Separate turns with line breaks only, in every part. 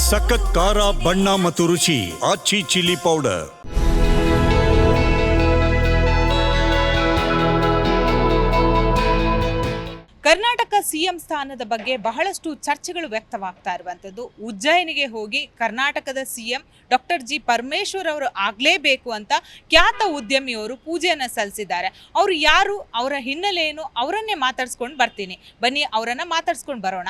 ಸಖತ್ ಖಾರ, ಬಣ್ಣ ಮತ್ತು ರುಚಿ ಆಚಿ ಚಿಲ್ಲಿ ಪೌಡರ್.
ಕರ್ನಾಟಕ ಸಿಎಂ ಸ್ಥಾನದ ಬಗ್ಗೆ ಬಹಳಷ್ಟು ಚರ್ಚೆಗಳು ವ್ಯಕ್ತವಾಗ್ತಾ ಇರುವಂಥದ್ದು. ಉಜ್ಜಯಿನಿಗೆ ಹೋಗಿ ಕರ್ನಾಟಕದ ಸಿಎಂ ಡಾಕ್ಟರ್ ಜಿ ಪರಮೇಶ್ವರ್ ಅವರು ಆಗಲೇಬೇಕು ಅಂತ ಖ್ಯಾತ ಉದ್ಯಮಿಯವರು ಪೂಜೆಯನ್ನು ಸಲ್ಲಿಸಿದ್ದಾರೆ. ಅವರು ಯಾರು, ಅವರ ಹಿನ್ನೆಲೆ ಏನು, ಅವರನ್ನೇ ಮಾತಾಡ್ಸ್ಕೊಂಡು ಬರ್ತೀನಿ. ಬನ್ನಿ ಅವರನ್ನ ಮಾತಾಡ್ಸ್ಕೊಂಡು ಬರೋಣ.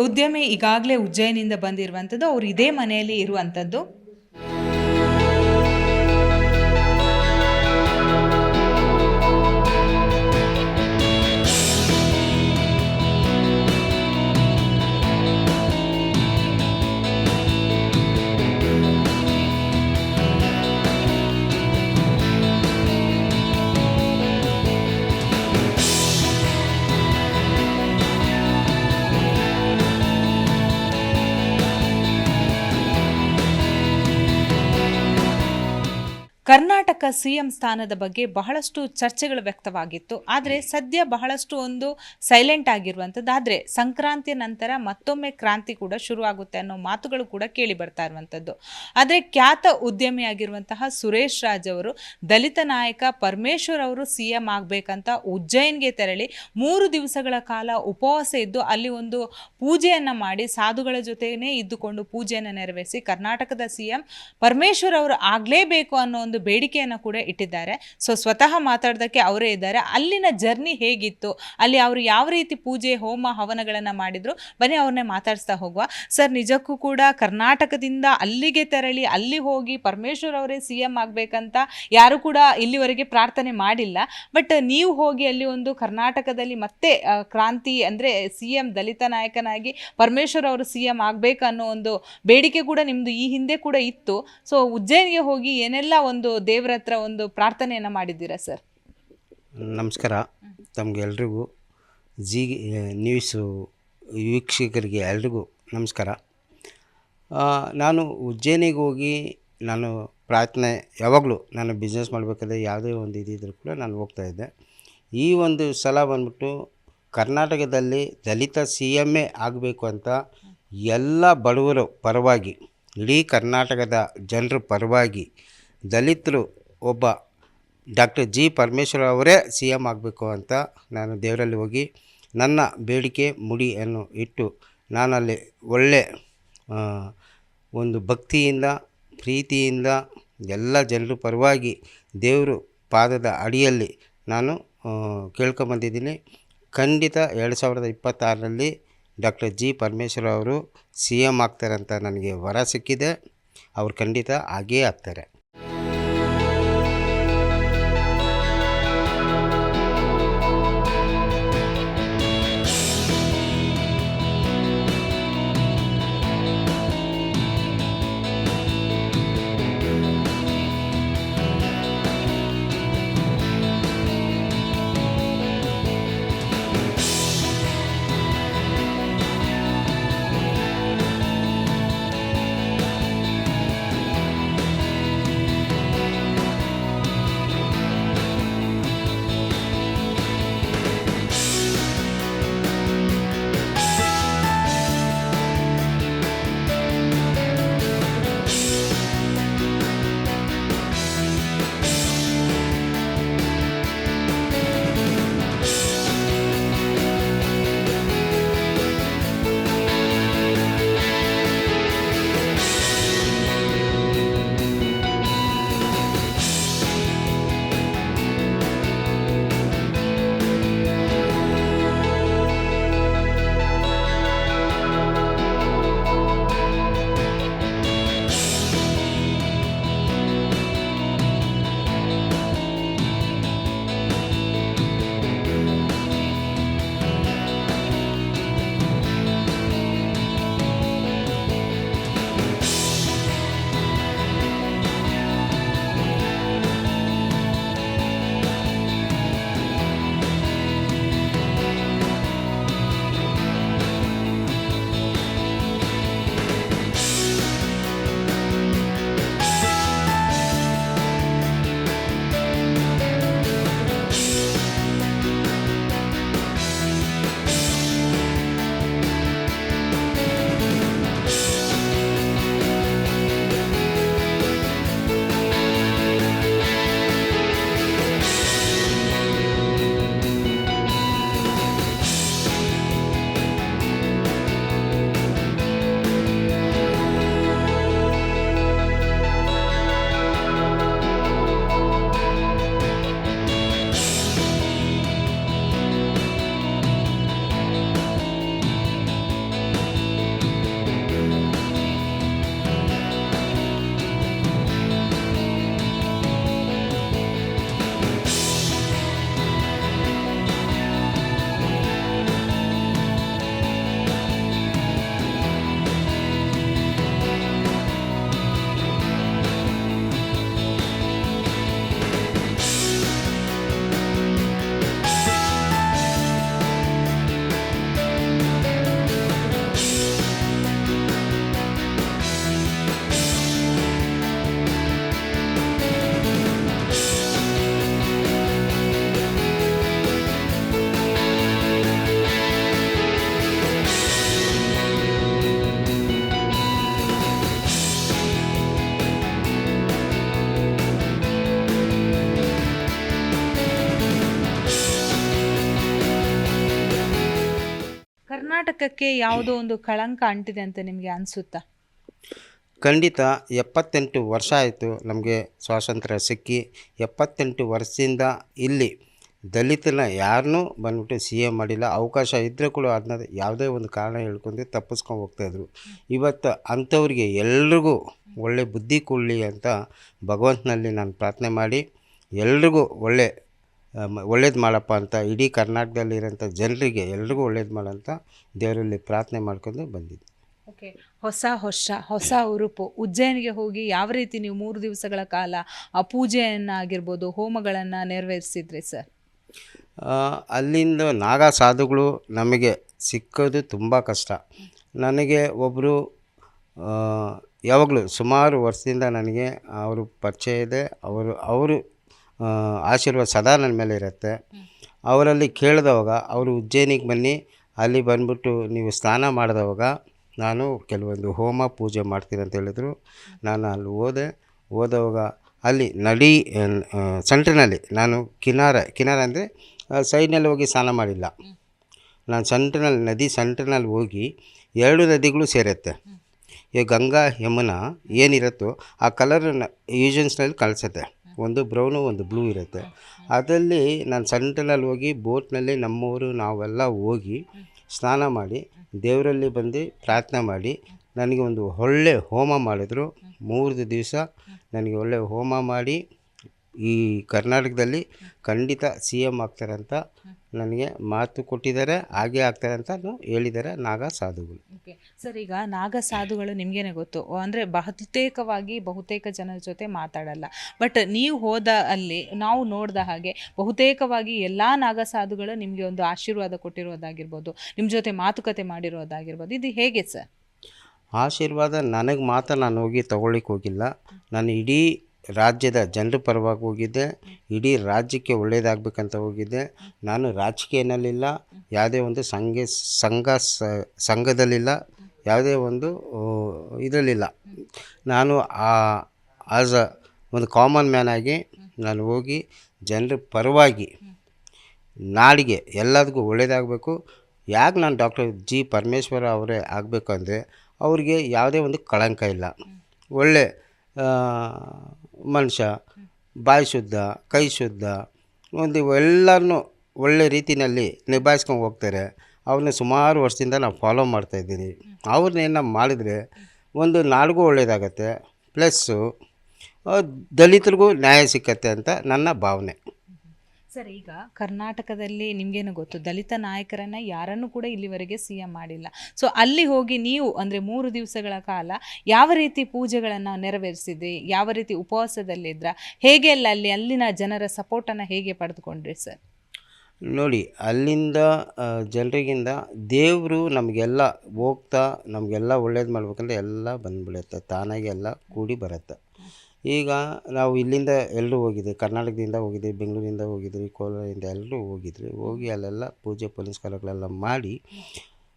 ಉದ್ಯಮಿ ಈಗಾಗಲೇ ಉಜ್ಜಯಿನಿಂದ ಬಂದಿರುವಂಥದ್ದು. ಅವರು ಇದೇ ಮನೆಯಲ್ಲಿ ಇರುವಂಥದ್ದು. ಕರ್ನಾಟಕ ಸಿಎಂ ಸ್ಥಾನದ ಬಗ್ಗೆ ಬಹಳಷ್ಟು ಚರ್ಚೆಗಳು ವ್ಯಕ್ತವಾಗಿತ್ತು. ಆದರೆ ಸದ್ಯ ಬಹಳಷ್ಟು ಒಂದು ಸೈಲೆಂಟ್ ಆಗಿರುವಂಥದ್ದು. ಆದರೆ ಸಂಕ್ರಾಂತಿಯ ನಂತರ ಮತ್ತೊಮ್ಮೆ ಕ್ರಾಂತಿ ಕೂಡ ಶುರುವಾಗುತ್ತೆ ಅನ್ನೋ ಮಾತುಗಳು ಕೂಡ ಕೇಳಿ ಬರ್ತಾ ಇರುವಂಥದ್ದು. ಆದರೆ ಖ್ಯಾತ ಉದ್ಯಮಿಯಾಗಿರುವಂತಹ ಸುರೇಶ್ ರಾಜ್ ಅವರು ದಲಿತ ನಾಯಕ ಪರಮೇಶ್ವರ್ ಅವರು ಸಿಎಂ ಆಗಬೇಕಂತ ಉಜ್ಜಯಿನ್ಗೆ ತೆರಳಿ 3 ದಿವಸಗಳ ಕಾಲ ಉಪವಾಸ ಇದ್ದು ಅಲ್ಲಿ ಒಂದು ಪೂಜೆಯನ್ನು ಮಾಡಿ ಸಾಧುಗಳ ಜೊತೆನೇ ಇದ್ದುಕೊಂಡು ಪೂಜೆಯನ್ನು ನೆರವೇರಿಸಿ ಕರ್ನಾಟಕದ ಸಿಎಂ ಪರಮೇಶ್ವರ್ ಅವರು ಆಗಲೇಬೇಕು ಅನ್ನೋ ಒಂದು ಬೇಡಿಕೆಯನ್ನು ಕೂಡ ಇಟ್ಟಿದ್ದಾರೆ. ಸೊ ಸ್ವತಃ ಮಾತಾಡೋದಕ್ಕೆ ಅವರೇ ಇದ್ದಾರೆ. ಅಲ್ಲಿನ ಜರ್ನಿ ಹೇಗಿತ್ತು, ಅಲ್ಲಿ ಅವರು ಯಾವ ರೀತಿ ಪೂಜೆ ಹೋಮ ಹವನಗಳನ್ನು ಮಾಡಿದ್ರು, ಬನ್ನಿ ಅವ್ರನ್ನೇ ಮಾತಾಡಿಸ್ತಾ ಹೋಗುವ. ಸರ್, ನಿಜಕ್ಕೂ ಕೂಡ ಕರ್ನಾಟಕದಿಂದ ಅಲ್ಲಿಗೆ ತೆರಳಿ ಅಲ್ಲಿ ಹೋಗಿ ಪರಮೇಶ್ವರ್ ಅವರೇ ಸಿಎಂ ಆಗಬೇಕಂತ ಯಾರು ಕೂಡ ಇಲ್ಲಿವರೆಗೆ ಪ್ರಾರ್ಥನೆ ಮಾಡಿಲ್ಲ. ಬಟ್ ನೀವು ಹೋಗಿ ಅಲ್ಲಿ ಒಂದು ಕರ್ನಾಟಕದಲ್ಲಿ ಮತ್ತೆ ಕ್ರಾಂತಿ ಅಂದರೆ ಸಿಎಂ ದಲಿತ ನಾಯಕನಾಗಿ ಪರಮೇಶ್ವರ್ ಅವರು ಸಿಎಂ ಆಗಬೇಕು ಅನ್ನೋ ಒಂದು ಬೇಡಿಕೆ ಕೂಡ ನಿಮ್ಮದು ಈ ಹಿಂದೆ ಕೂಡ ಇತ್ತು. ಸೊ ಉಜ್ಜಯಿನಿಗೆ ಹೋಗಿ ಏನೆಲ್ಲ ಒಂದು ದೇವರ ಹತ್ರ ಒಂದು ಪ್ರಾರ್ಥನೆಯನ್ನು ಮಾಡಿದ್ದೀರಾ ಸರ್?
ನಮಸ್ಕಾರ. ತಮಗೆಲ್ರಿಗೂ ನ್ಯೂಸು ವೀಕ್ಷಕರಿಗೆ ಎಲ್ರಿಗೂ ನಮಸ್ಕಾರ. ನಾನು ಉಜ್ಜಯಿನಿಗೆ ಹೋಗಿ ನಾನು ಪ್ರಾರ್ಥನೆ ಯಾವಾಗಲೂ ನಾನು ಬಿಸ್ನೆಸ್ ಮಾಡಬೇಕಾದ್ರೆ ಯಾವುದೇ ಒಂದು ಇದಿದ್ರೂ ಕೂಡ ನಾನು ಹೋಗ್ತಾಯಿದ್ದೆ. ಈ ಒಂದು ಸಲ ಬಂದ್ಬಿಟ್ಟು ಕರ್ನಾಟಕದಲ್ಲಿ ದಲಿತ ಸಿ ಎಮ್ ಎ ಆಗಬೇಕು ಅಂತ ಎಲ್ಲ ಬಡವರು ಪರವಾಗಿ, ಇಡೀ ಕರ್ನಾಟಕದ ಜನರ ಪರವಾಗಿ ದಲಿತರು ಒಬ್ಬ ಡಾಕ್ಟರ್ ಜಿ ಪರಮೇಶ್ವರ್ ಅವರೇ ಸಿ ಎಮ್ ಆಗಬೇಕು ಅಂತ ನಾನು ದೇವರಲ್ಲಿ ಹೋಗಿ ನನ್ನ ಬೇಡಿಕೆ ಮುಡಿಯನ್ನು ಇಟ್ಟು ನಾನಲ್ಲಿ ಒಳ್ಳೆ ಒಂದು ಭಕ್ತಿಯಿಂದ ಪ್ರೀತಿಯಿಂದ ಎಲ್ಲ ಜನರ ಪರವಾಗಿ ದೇವರು ಪಾದದ ಅಡಿಯಲ್ಲಿ ನಾನು ಕೇಳ್ಕೊಂಬಂದಿದ್ದೀನಿ. ಖಂಡಿತ 2026ರಲ್ಲಿ ಡಾಕ್ಟರ್ ಜಿ ಪರಮೇಶ್ವರ್ ಅವರು ಸಿ ಎಮ್ ಆಗ್ತಾರಂತ ನನಗೆ ವರ ಸಿಕ್ಕಿದೆ. ಅವ್ರು ಖಂಡಿತ ಆಗೇ ಆಗ್ತಾರೆ.
ಕರ್ನಾಟಕಕ್ಕೆ ಯಾವುದೋ ಒಂದು ಕಳಂಕ ಅಂಟಿದೆ ಅಂತ ನಿಮಗೆ ಅನಿಸುತ್ತಾ?
ಖಂಡಿತ 78 ವರ್ಷ ಆಯಿತು ನಮಗೆ ಸ್ವಾತಂತ್ರ್ಯ ಸಿಕ್ಕಿ. 78 ವರ್ಷದಿಂದ ಇಲ್ಲಿ ದಲಿತನ ಯಾರನ್ನೂ ಬಂದ್ಬಿಟ್ಟು ಸಿ ಎಮ್ ಮಾಡಿಲ್ಲ. ಅವಕಾಶ ಇದ್ದರೂ ಕೂಡ ಅದನ್ನ ಯಾವುದೇ ಒಂದು ಕಾರಣ ಹೇಳ್ಕೊಂಡು ತಪ್ಪಿಸ್ಕೊಂಡು ಹೋಗ್ತಾಯಿದ್ರು. ಇವತ್ತು ಅಂಥವ್ರಿಗೆ ಎಲ್ರಿಗೂ ಒಳ್ಳೆ ಬುದ್ಧಿ ಕೊಡಲಿ ಅಂತ ಭಗವಂತನಲ್ಲಿ ನಾನು ಪ್ರಾರ್ಥನೆ ಮಾಡಿ ಎಲ್ರಿಗೂ ಒಳ್ಳೇದು ಮಾಡಪ್ಪ ಅಂತ ಇಡೀ ಕರ್ನಾಟಕದಲ್ಲಿರೋಂಥ ಜನರಿಗೆ ಎಲ್ರಿಗೂ ಒಳ್ಳೇದು ಮಾಡಂತ ದೇವರಲ್ಲಿ ಪ್ರಾರ್ಥನೆ ಮಾಡ್ಕೊಂಡು ಬಂದಿದ್ದೆ.
ಓಕೆ, ಹೊಸ ಉರುಪು ಉಜ್ಜಯಿನಿಗೆ ಹೋಗಿ ಯಾವ ರೀತಿ ನೀವು 3 ದಿವಸಗಳ ಕಾಲ ಆ ಪೂಜೆಯನ್ನು ಆಗಿರ್ಬೋದು, ಹೋಮಗಳನ್ನು ನೆರವೇರಿಸಿದ್ರಿ ಸರ್?
ಅಲ್ಲಿಂದ ನಾಗಾ ಸಾಧುಗಳು ನಮಗೆ ಸಿಕ್ಕೋದು ತುಂಬ ಕಷ್ಟ. ನನಗೆ ಒಬ್ಬರು ಯಾವಾಗಲೂ ಸುಮಾರು ವರ್ಷದಿಂದ ನನಗೆ ಅವರು ಪರಿಚಯ ಇದೆ. ಅವರು ಆಶೀರ್ವಾದ ಸದಾ ನನ್ನ ಮೇಲೆ ಇರುತ್ತೆ. ಅವರಲ್ಲಿ ಕೇಳಿದವಾಗ ಅವರು ಉಜ್ಜಯಿನಿಗೆ ಬನ್ನಿ, ಅಲ್ಲಿ ಬಂದ್ಬಿಟ್ಟು ನೀವು ಸ್ನಾನ ಮಾಡಿದವಾಗ ನಾನು ಕೆಲವೊಂದು ಹೋಮ ಪೂಜೆ ಮಾಡ್ತೀನಿ ಅಂತ ಹೇಳಿದ್ರು. ನಾನು ಅಲ್ಲಿ ಹೋದವಾಗ ಅಲ್ಲಿ ಸೆಂಟ್ರಿನಲ್ಲಿ ನಾನು ಕಿನಾರ ಅಂದರೆ ಸೈಡ್ನಲ್ಲಿ ಹೋಗಿ ಸ್ನಾನ ಮಾಡಿಲ್ಲ. ನಾನು ನದಿ ಸೆಂಟ್ರಿನಲ್ಲಿ ಹೋಗಿ 2 ನದಿಗಳು ಸೇರುತ್ತೆ. ಈ ಗಂಗಾ ಯಮುನಾ ಏನಿರುತ್ತೋ ಆ ಕಲರ್ ಯೂಷನ್ಸ್ನಲ್ಲಿ ಕಳಿಸುತ್ತೆ. ಒಂದು ಬ್ರೌನು ಒಂದು ಬ್ಲೂ ಇರುತ್ತೆ. ಅದರಲ್ಲಿ ನಾನು ಸೆಂಟ್ರಿನಲ್ಲಿ ಹೋಗಿ ಬೋಟ್ನಲ್ಲಿ ನಮ್ಮವರು ನಾವೆಲ್ಲ ಹೋಗಿ ಸ್ನಾನ ಮಾಡಿ ದೇವರಲ್ಲಿ ಬಂದು ಪ್ರಾರ್ಥನೆ ಮಾಡಿ ನನಗೆ ಒಂದು ಒಳ್ಳೆ ಹೋಮ ಮಾಡಿದ್ರು. 3 ದಿವಸ ನನಗೆ ಒಳ್ಳೆ ಹೋಮ ಮಾಡಿ ಈ ಕರ್ನಾಟಕದಲ್ಲಿ ಖಂಡಿತ ಸಿ ಎಮ್ ಆಗ್ತಾರೆ ಅಂತ ನನಗೆ ಮಾತು ಕೊಟ್ಟಿದ್ದಾರೆ. ಹಾಗೆ ಆಗ್ತಾರೆ ಅಂತ ಹೇಳಿದ್ದಾರೆ ನಾಗಾ ಸಾಧುಗಳು.
ಓಕೆ ಸರ್, ಈಗ ನಾಗಾ ಸಾಧುಗಳು ನಿಮಗೇನೆ ಗೊತ್ತು ಅಂದರೆ ಬಹುತೇಕ ಜನರ ಜೊತೆ ಮಾತಾಡಲ್ಲ. ಬಟ್ ನೀವು ಹೋದ ಅಲ್ಲಿ ನಾವು ನೋಡಿದ ಹಾಗೆ ಬಹುತೇಕವಾಗಿ ಎಲ್ಲ ನಾಗಾ ಸಾಧುಗಳು ನಿಮಗೆ ಒಂದು ಆಶೀರ್ವಾದ ಕೊಟ್ಟಿರೋದಾಗಿರ್ಬೋದು, ನಿಮ್ಮ ಜೊತೆ ಮಾತುಕತೆ ಮಾಡಿರೋದಾಗಿರ್ಬೋದು. ಇದು ಹೇಗೆ ಸರ್?
ಆಶೀರ್ವಾದ ನನಗೆ ಮಾತ್ರ ನಾನು ಹೋಗಿ ತೊಗೊಳ್ಳಿಕ್ಕೆ ಹೋಗಿಲ್ಲ. ನಾನು ಇಡೀ ರಾಜ್ಯದ ಜನರ ಪರವಾಗಿ ಹೋಗಿದ್ದೆ. ಇಡೀ ರಾಜ್ಯಕ್ಕೆ ಒಳ್ಳೆಯದಾಗಬೇಕಂತ ಹೋಗಿದ್ದೆ. ನಾನು ರಾಜಕೀಯದಲ್ಲಿಲ್ಲ, ಯಾವುದೇ ಒಂದು ಸಂಘದಲ್ಲಿಲ್ಲ, ಯಾವುದೇ ಒಂದು ಇದರಲ್ಲಿಲ್ಲ. ನಾನು ಒಂದು ಕಾಮನ್ ಮ್ಯಾನ್ ಆಗಿ ನಾನು ಹೋಗಿ ಜನರ ಪರವಾಗಿ ನಾಡಿಗೆ ಎಲ್ಲದಕ್ಕೂ ಒಳ್ಳೆಯದಾಗಬೇಕು. ಯಾಕೆ ನಾನು ಡಾಕ್ಟರ್ ಜಿ ಪರಮೇಶ್ವರ ಅವರೇ ಆಗಬೇಕು ಅಂದರೆ ಅವ್ರಿಗೆ ಯಾವುದೇ ಒಂದು ಕಳಂಕ ಇಲ್ಲ. ಒಳ್ಳೆ ಮನುಷ್ಯ, ಬಾಯಿ ಶುದ್ಧ, ಕೈ ಶುದ್ಧ, ಎಲ್ಲರನ್ನೂ ಒಳ್ಳೆ ರೀತಿಯಲ್ಲಿ ನಿಭಾಯಿಸ್ಕೊಂಡು ಹೋಗ್ತಾರೆ. ಅವ್ರನ್ನ ಸುಮಾರು ವರ್ಷದಿಂದ ನಾವು ಫಾಲೋ ಮಾಡ್ತಾಯಿದ್ದೀನಿ. ಅವ್ರನ್ನೇನು ಮಾಡಿದರೆ ಒಂದು ನಾಡಿಗೂ ಒಳ್ಳೆಯದಾಗತ್ತೆ, ಪ್ಲಸ್ಸು ದಲಿತರಿಗೂ ನ್ಯಾಯ ಸಿಕ್ಕತ್ತೆ ಅಂತ ನನ್ನ ಭಾವನೆ.
ಸರ್, ಈಗ ಕರ್ನಾಟಕದಲ್ಲಿ ನಿಮಗೇನು ಗೊತ್ತು, ದಲಿತ ನಾಯಕರನ್ನು ಯಾರನ್ನು ಕೂಡ ಇಲ್ಲಿವರೆಗೆ ಸಿ ಎಂ ಮಾಡಿಲ್ಲ. ಸೊ ಅಲ್ಲಿ ಹೋಗಿ ನೀವು ಅಂದರೆ 3 ದಿವಸಗಳ ಕಾಲ ಯಾವ ರೀತಿ ಪೂಜೆಗಳನ್ನು ನೆರವೇರಿಸಿದ್ರಿ, ಯಾವ ರೀತಿ ಉಪವಾಸದಲ್ಲಿದ್ರ, ಹೇಗೆ ಅಲ್ಲಿನ ಜನರ ಸಪೋರ್ಟನ್ನು ಹೇಗೆ ಪಡೆದುಕೊಂಡ್ರಿ ಸರ್?
ನೋಡಿ, ಅಲ್ಲಿಂದ ಜನರಿಗಿಂದ ದೇವರು ನಮಗೆಲ್ಲ ಹೋಗ್ತಾ ನಮಗೆಲ್ಲ ಒಳ್ಳೇದು ಮಾಡ್ಬೇಕಂದ್ರೆ ಎಲ್ಲ ಬಂದುಬಿಡುತ್ತೆ, ತಾನಾಗೆ ಎಲ್ಲ ಕೂಡಿ ಬರುತ್ತೆ. ಈಗ ನಾವು ಇಲ್ಲಿಂದ ಎಲ್ಲರೂ ಹೋಗಿದ್ವಿ, ಕರ್ನಾಟಕದಿಂದ ಹೋಗಿದ್ವಿ, ಬೆಂಗಳೂರಿಂದ ಹೋಗಿದ್ವಿ, ಕೋಲಾರದಿಂದ ಎಲ್ಲರೂ ಹೋಗಿ ಅಲ್ಲೆಲ್ಲ ಪೂಜೆ ಪುನಸ್ಕಾರಗಳೆಲ್ಲ ಮಾಡಿ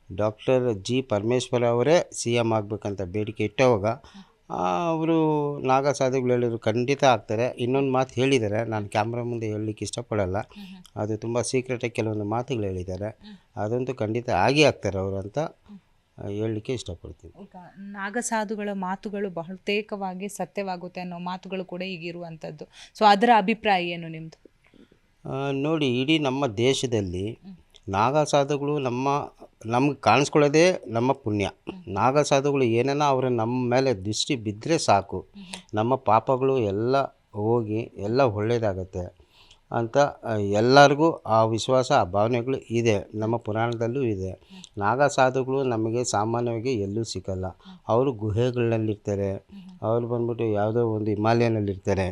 ಡಾಕ್ಟರ್ ಜಿ ಪರಮೇಶ್ವರ ಅವರೇ ಸಿ ಎಮ್ ಆಗಬೇಕಂತ ಬೇಡಿಕೆ ಇಟ್ಟವಾಗ ಅವರು ನಾಗಾ ಸಾಧುಗಳು ಹೇಳಿದ್ರು ಖಂಡಿತ ಆಗ್ತಾರೆ. ಇನ್ನೊಂದು ಮಾತು ಹೇಳಿದ್ದಾರೆ, ನಾನು ಕ್ಯಾಮ್ರಾ ಮುಂದೆ ಹೇಳಲಿಕ್ಕೆ ಇಷ್ಟಪಡಲ್ಲ, ಅದು ತುಂಬ ಸೀಕ್ರೆಟಾಗಿ ಕೆಲವೊಂದು ಮಾತುಗಳು ಹೇಳಿದ್ದಾರೆ. ಅದಂತೂ ಖಂಡಿತ ಆಗೇ ಆಗ್ತಾರೆ ಅವರು ಅಂತ ಹೇಳಲಿಕ್ಕೆ ಇಷ್ಟಪಡ್ತೀನಿ.
ಈಗ ನಾಗಸಾಧುಗಳ ಮಾತುಗಳು ಬಹುತೇಕವಾಗಿ ಸತ್ಯವಾಗುತ್ತೆ ಅನ್ನೋ ಮಾತುಗಳು ಕೂಡ ಈಗಿರುವಂಥದ್ದು. ಸೊ ಅದರ ಅಭಿಪ್ರಾಯ ಏನು ನಿಮ್ಮದು?
ನೋಡಿ, ಇಡೀ ನಮ್ಮ ದೇಶದಲ್ಲಿ ನಾಗಸಾಧುಗಳು ನಮ್ಗೆ ಕಾಣಿಸ್ಕೊಳ್ಳೋದೇ ನಮ್ಮ ಪುಣ್ಯ. ನಾಗಸಾಧುಗಳು ಏನೇನ ಅವರು ನಮ್ಮ ಮೇಲೆ ದೃಷ್ಟಿ ಬಿದ್ದರೆ ಸಾಕು, ನಮ್ಮ ಪಾಪಗಳು ಎಲ್ಲ ಹೋಗಿ ಎಲ್ಲ ಒಳ್ಳೆಯದಾಗತ್ತೆ ಅಂತ ಎಲ್ಲರಿಗೂ ಆ ವಿಶ್ವಾಸ, ಆ ಭಾವನೆಗಳು ಇದೆ. ನಮ್ಮ ಪುರಾಣದಲ್ಲೂ ಇದೆ. ನಾಗಾ ಸಾಧುಗಳು ನಮಗೆ ಸಾಮಾನ್ಯವಾಗಿ ಎಲ್ಲೂ ಸಿಕ್ಕಲ್ಲ. ಅವರು ಗುಹೆಗಳಲ್ಲಿರ್ತಾರೆ, ಅವರು ಬಂದ್ಬಿಟ್ಟು ಯಾವುದೋ ಒಂದು ಹಿಮಾಲಯನಲ್ಲಿರ್ತಾರೆ.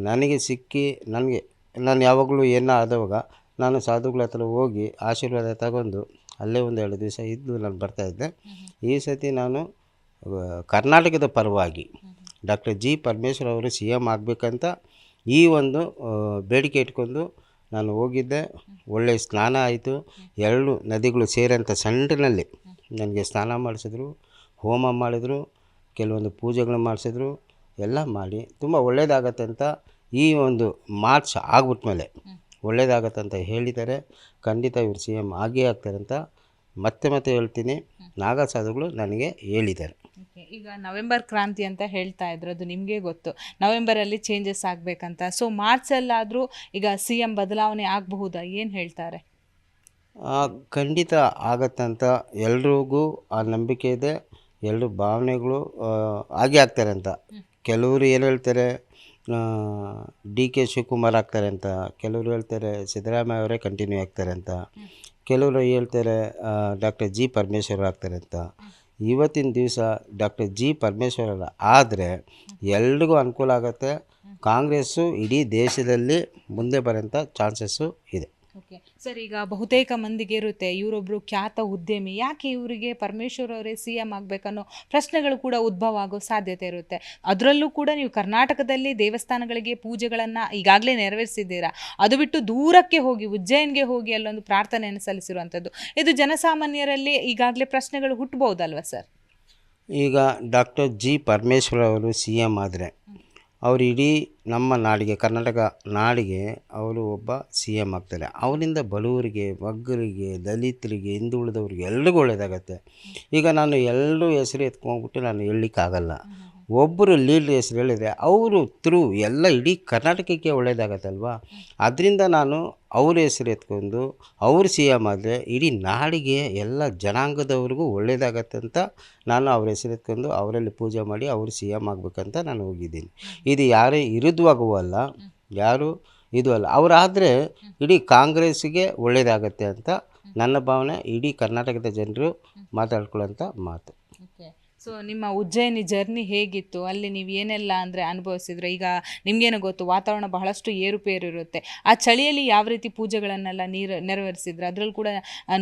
ನನಗೆ ಸಿಕ್ಕಿ ನಾನು ಯಾವಾಗಲೂ ಏನೋ ಆದವಾಗ ನಾನು ಸಾಧುಗಳ ಹತ್ರ ಹೋಗಿ ಆಶೀರ್ವಾದ ತಗೊಂಡು ಅಲ್ಲೇ ಒಂದು 2 ದಿವಸ ಇದ್ದು ನಾನು ಬರ್ತಾಯಿದ್ದೆ. ಈ ಸತಿ ನಾನು ಕರ್ನಾಟಕದ ಪರವಾಗಿ ಡಾಕ್ಟರ್ ಜಿ ಪರಮೇಶ್ವರ್ ಅವರು ಸಿ ಎಮ್ ಆಗಬೇಕಂತ ಈ ಒಂದು ಬೇಡಿಕೆ ಇಟ್ಕೊಂಡು ನಾನು ಹೋಗಿದ್ದೆ. ಒಳ್ಳೆಯ ಸ್ನಾನ ಆಯಿತು. 2 ನದಿಗಳು ಸೇರೋಂಥ ಸೆಂಟ್ರಿನಲ್ಲಿ ನನಗೆ ಸ್ನಾನ ಮಾಡಿಸಿದ್ರು, ಹೋಮ ಮಾಡಿದ್ರು, ಕೆಲವೊಂದು ಪೂಜೆಗಳು ಮಾಡಿಸಿದ್ರು. ಎಲ್ಲ ಮಾಡಿ ತುಂಬ ಒಳ್ಳೆಯದಾಗತ್ತೆ ಅಂತ ಈ ಒಂದು ಮಾರ್ಚ್ ಆಗ್ಬಿಟ್ಮೇಲೆ ಒಳ್ಳೆಯದಾಗತ್ತೆ ಅಂತ ಹೇಳಿದ್ದಾರೆ. ಖಂಡಿತ ಇವರು ಸಿ ಎಮ್ ಆಗೇ ಆಗ್ತಾರೆ ಅಂತ ಮತ್ತೆ ಮತ್ತೆ ಹೇಳ್ತೀನಿ, ನಾಗಾ ಸಾಧುಗಳು ನನಗೆ ಹೇಳಿದ್ದಾರೆ.
ಈಗ ನವೆಂಬರ್ ಕ್ರಾಂತಿ ಅಂತ ಹೇಳ್ತಾ ಇದ್ರು, ಅದು ನಿಮಗೆ ಗೊತ್ತು. ನವೆಂಬರಲ್ಲಿ ಚೇಂಜಸ್ ಆಗಬೇಕಂತ. ಸೊ ಮಾರ್ಚಲ್ಲಾದರೂ ಈಗ CM ಬದಲಾವಣೆ ಆಗಬಹುದಾ? ಏನು ಹೇಳ್ತಾರೆ?
ಖಂಡಿತ ಆಗತ್ತಂತ ಎಲ್ರಿಗೂ ಆ ನಂಬಿಕೆ ಇದೆ. ಎಲ್ಲರೂ ಭಾವನೆಗಳು ಆಗೇ ಆಗ್ತಾರೆ ಅಂತ. ಕೆಲವರು ಏನು ಹೇಳ್ತಾರೆ, DK ಶಿವಕುಮಾರ್ ಆಗ್ತಾರೆ ಅಂತ, ಕೆಲವರು ಹೇಳ್ತಾರೆ ಸಿದ್ದರಾಮಯ್ಯ ಅವರೇ ಕಂಟಿನ್ಯೂ ಆಗ್ತಾರೆ ಅಂತ, ಕೆಲವರು ಹೇಳ್ತಾರೆ ಡಾಕ್ಟರ್ G ಪರಮೇಶ್ವರ್ ಆಗ್ತಾರೆ ಅಂತ. ಇವತ್ತಿನ ದಿವಸ ಡಾಕ್ಟರ್ G ಪರಮೇಶ್ವರ ಆದರೆ ಎಲ್ರಿಗೂ ಅನುಕೂಲ ಆಗುತ್ತೆ. ಕಾಂಗ್ರೆಸ್ಸು ಇಡೀ ದೇಶದಲ್ಲಿ ಮುಂದೆ ಬರೋಂಥ ಚಾನ್ಸಸ್ಸು ಇದೆ.
ಓಕೆ ಸರ್, ಈಗ ಬಹುತೇಕ ಮಂದಿಗೆ ಇರುತ್ತೆ, ಇವರೊಬ್ಬರು ಖ್ಯಾತ ಉದ್ಯಮಿ, ಯಾಕೆ ಇವರಿಗೆ ಪರಮೇಶ್ವರ್ ಅವರೇ CM ಆಗಬೇಕನ್ನೋ ಪ್ರಶ್ನೆಗಳು ಕೂಡ ಉದ್ಭವ ಆಗೋ ಸಾಧ್ಯತೆ ಇರುತ್ತೆ. ಅದರಲ್ಲೂ ಕೂಡ ನೀವು ಕರ್ನಾಟಕದಲ್ಲಿ ದೇವಸ್ಥಾನಗಳಿಗೆ ಪೂಜೆಗಳನ್ನು ಈಗಾಗಲೇ ನೆರವೇರಿಸಿದ್ದೀರಾ. ಅದು ಬಿಟ್ಟು ದೂರಕ್ಕೆ ಹೋಗಿ ಉಜ್ಜಯಿನ್ಗೆ ಹೋಗಿ ಅಲ್ಲೊಂದು ಪ್ರಾರ್ಥನೆಯನ್ನು ಸಲ್ಲಿಸಿರುವಂಥದ್ದು, ಇದು ಜನಸಾಮಾನ್ಯರಲ್ಲಿ ಈಗಾಗಲೇ ಪ್ರಶ್ನೆಗಳು ಹುಟ್ಟಬಹುದಲ್ವ ಸರ್?
ಈಗ ಡಾಕ್ಟರ್ G ಪರಮೇಶ್ವರ್ ಅವರು CM ಆದರೆ ಅವರು ಇಡೀ ನಮ್ಮ ನಾಡಿಗೆ, ಕರ್ನಾಟಕ ನಾಡಿಗೆ ಅವರು ಒಬ್ಬ CM ಆಗ್ತಾರೆ. ಅವರಿಂದ ಬಡವರಿಗೆ, ಬಗ್ಗರಿಗೆ, ದಲಿತರಿಗೆ, ಹಿಂದುಳಿದವ್ರಿಗೆ ಎಲ್ರಿಗೂ ಒಳ್ಳೆಯದಾಗತ್ತೆ. ಈಗ ನಾನು ಎಲ್ಲರೂ ಹೆಸರು ಎತ್ಕೊಂಡ್ಬಿಟ್ಟು ನಾನು ಹೇಳಲಿಕ್ಕಾಗಲ್ಲ. ಒಬ್ಬರು ಲೀಡ್ರ್ ಹೆಸರು ಹೇಳಿದರೆ ಅವರು ಥ್ರೂ ಎಲ್ಲ ಇಡೀ ಕರ್ನಾಟಕಕ್ಕೆ ಒಳ್ಳೆಯದಾಗತ್ತಲ್ವ. ಅದರಿಂದ ನಾನು ಅವ್ರ ಹೆಸರು ಎತ್ಕೊಂಡು ಅವ್ರು CM ಆದರೆ ಇಡೀ ನಾಡಿಗೆ ಎಲ್ಲ ಜನಾಂಗದವ್ರಿಗೂ ಒಳ್ಳೆಯದಾಗತ್ತೆ ಅಂತ ನಾನು ಅವ್ರ ಹೆಸರು ಎತ್ಕೊಂಡು ಅವರಲ್ಲಿ ಪೂಜೆ ಮಾಡಿ ಅವರು CM ಆಗಬೇಕಂತ ನಾನು ಹೋಗಿದ್ದೀನಿ. ಇದು ಯಾರೇ ವಿರುದ್ಧವಾಗೂ ಅಲ್ಲ, ಯಾರು ಇದು ಅಲ್ಲ. ಅವರಾದರೆ ಇಡೀ ಕಾಂಗ್ರೆಸ್ಸಿಗೆ ಒಳ್ಳೆಯದಾಗತ್ತೆ ಅಂತ ನನ್ನ ಭಾವನೆ. ಇಡೀ ಕರ್ನಾಟಕದ ಜನರು ಮಾತಾಡ್ಕೊಳ್ಳೋಂಥ ಮಾತು.
ಓಕೆ, ಸೊ ನಿಮ್ಮ ಉಜ್ಜಯಿನಿ ಜರ್ನಿ ಹೇಗಿತ್ತು? ಅಲ್ಲಿ ನೀವು ಏನೆಲ್ಲ ಅಂದರೆ ಅನುಭವಿಸಿದ್ರೆ? ಈಗ ನಿಮಗೇನು ಗೊತ್ತು, ವಾತಾವರಣ ಬಹಳಷ್ಟು ಏರುಪೇರು ಇರುತ್ತೆ. ಆ ಚಳಿಯಲ್ಲಿ ಯಾವ ರೀತಿ ಪೂಜೆಗಳನ್ನೆಲ್ಲ ನೆರವೇರಿಸಿದ್ರೆ? ಅದರಲ್ಲೂ ಕೂಡ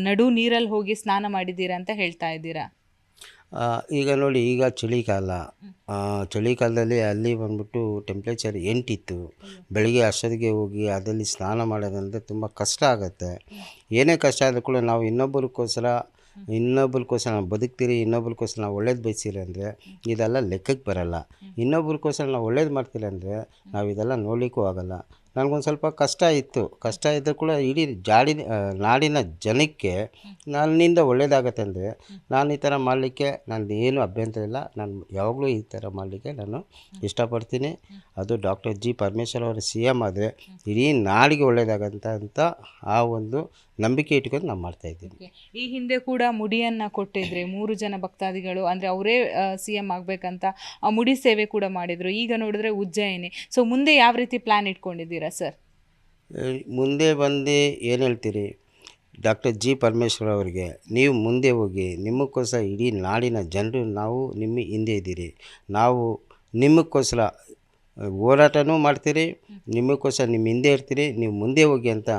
ನಡು ನೀರಲ್ಲಿ ಹೋಗಿ ಸ್ನಾನ ಮಾಡಿದ್ದೀರಾ ಅಂತ ಹೇಳ್ತಾ ಇದ್ದೀರಾ.
ಈಗ ನೋಡಿ, ಈಗ ಚಳಿಗಾಲದಲ್ಲಿ ಅಲ್ಲಿ ಬಂದ್ಬಿಟ್ಟು ಟೆಂಪ್ರೇಚರ್ 8 ಇತ್ತು. ಬೆಳಿಗ್ಗೆ ಅಷ್ಟೊತ್ತಿಗೆ ಹೋಗಿ ಅದರಲ್ಲಿ ಸ್ನಾನ ಮಾಡೋದಂದರೆ ತುಂಬ ಕಷ್ಟ ಆಗುತ್ತೆ. ಏನೇ ಕಷ್ಟ ಆದರೂ ಕೂಡ ನಾವು ಇನ್ನೊಬ್ಬರಿಗೋಸ್ಕರ ನಾವು ಬದುಕ್ತೀರಿ, ಇನ್ನೊಬ್ರಿಗೋಸ್ಕರ ನಾವು ಒಳ್ಳೇದು ಬಯಸಿರಿ ಅಂದರೆ ಇದೆಲ್ಲ ಲೆಕ್ಕಕ್ಕೆ ಬರಲ್ಲ. ಇನ್ನೊಬ್ರಿಗೋಸ್ಕರ ನಾವು ಒಳ್ಳೇದು ಮಾಡ್ತೀರಿ ಅಂದರೆ ನಾವು ಇದೆಲ್ಲ ನೋಡಲಿಕ್ಕೂ ಆಗಲ್ಲ. ನನಗೊಂದು ಸ್ವಲ್ಪ ಕಷ್ಟ ಇದ್ದರೂ ಕೂಡ ಇಡೀ ನಾಡಿನ ಜನಕ್ಕೆ ನನ್ನಿಂದ ಒಳ್ಳೆಯದಾಗತ್ತೆ ಅಂದರೆ ನಾನು ಈ ಥರ ಮಾಡಲಿಕ್ಕೆ ನಂದು ಏನು ಅಭ್ಯಂತರ ಇಲ್ಲ. ನಾನು ಯಾವಾಗಲೂ ಈ ಥರ ಮಾಡಲಿಕ್ಕೆ ನಾನು ಇಷ್ಟಪಡ್ತೀನಿ. ಅದು ಡಾಕ್ಟರ್ G ಪರಮೇಶ್ವರ್ ಅವರು CM ಆದರೆ ಇಡೀ ನಾಡಿಗೆ ಒಳ್ಳೆಯದಾಗಂತ ಆ ಒಂದು ನಂಬಿಕೆ ಇಟ್ಕೊಂಡು ನಾನು ಮಾಡ್ತಾಯಿದ್ದೀನಿ.
ಈ ಹಿಂದೆ ಕೂಡ ಮುಡಿಯನ್ನು ಕೊಟ್ಟಿದ್ರೆ 3 ಜನ ಭಕ್ತಾದಿಗಳು, ಅಂದರೆ ಅವರೇ CM ಆಗಬೇಕಂತ ಮುಡಿ ಸೇವೆ ಕೂಡ ಮಾಡಿದರು. ಈಗ ನೋಡಿದ್ರೆ ಉಜ್ಜಯಿನಿ. ಸೊ ಮುಂದೆ ಯಾವ ರೀತಿ ಪ್ಲ್ಯಾನ್ ಇಟ್ಕೊಂಡಿದ್ದೀರಾ ಸರ್?
ಮುಂದೆ ಬಂದು ಏನು ಹೇಳ್ತೀರಿ, ಡಾಕ್ಟರ್ G ಪರಮೇಶ್ವರ್ ಅವರಿಗೆ ನೀವು ಮುಂದೆ ಹೋಗಿ, ನಿಮಗೋಸ್ಕರ ಇಡೀ ನಾಡಿನ ಜನರು ನಾವು ನಿಮ್ಮ ಹಿಂದೆ ಇದ್ದೀರಿ, ನಾವು ನಿಮಗೋಸ್ಕರ ಹೋರಾಟನೂ ಮಾಡ್ತೀರಿ, ನಿಮಗೋಸ್ಕರ ನಿಮ್ಮ ಹಿಂದೆ ಇರ್ತೀರಿ, ನೀವು ಮುಂದೆ ಹೋಗಿ ಅಂತ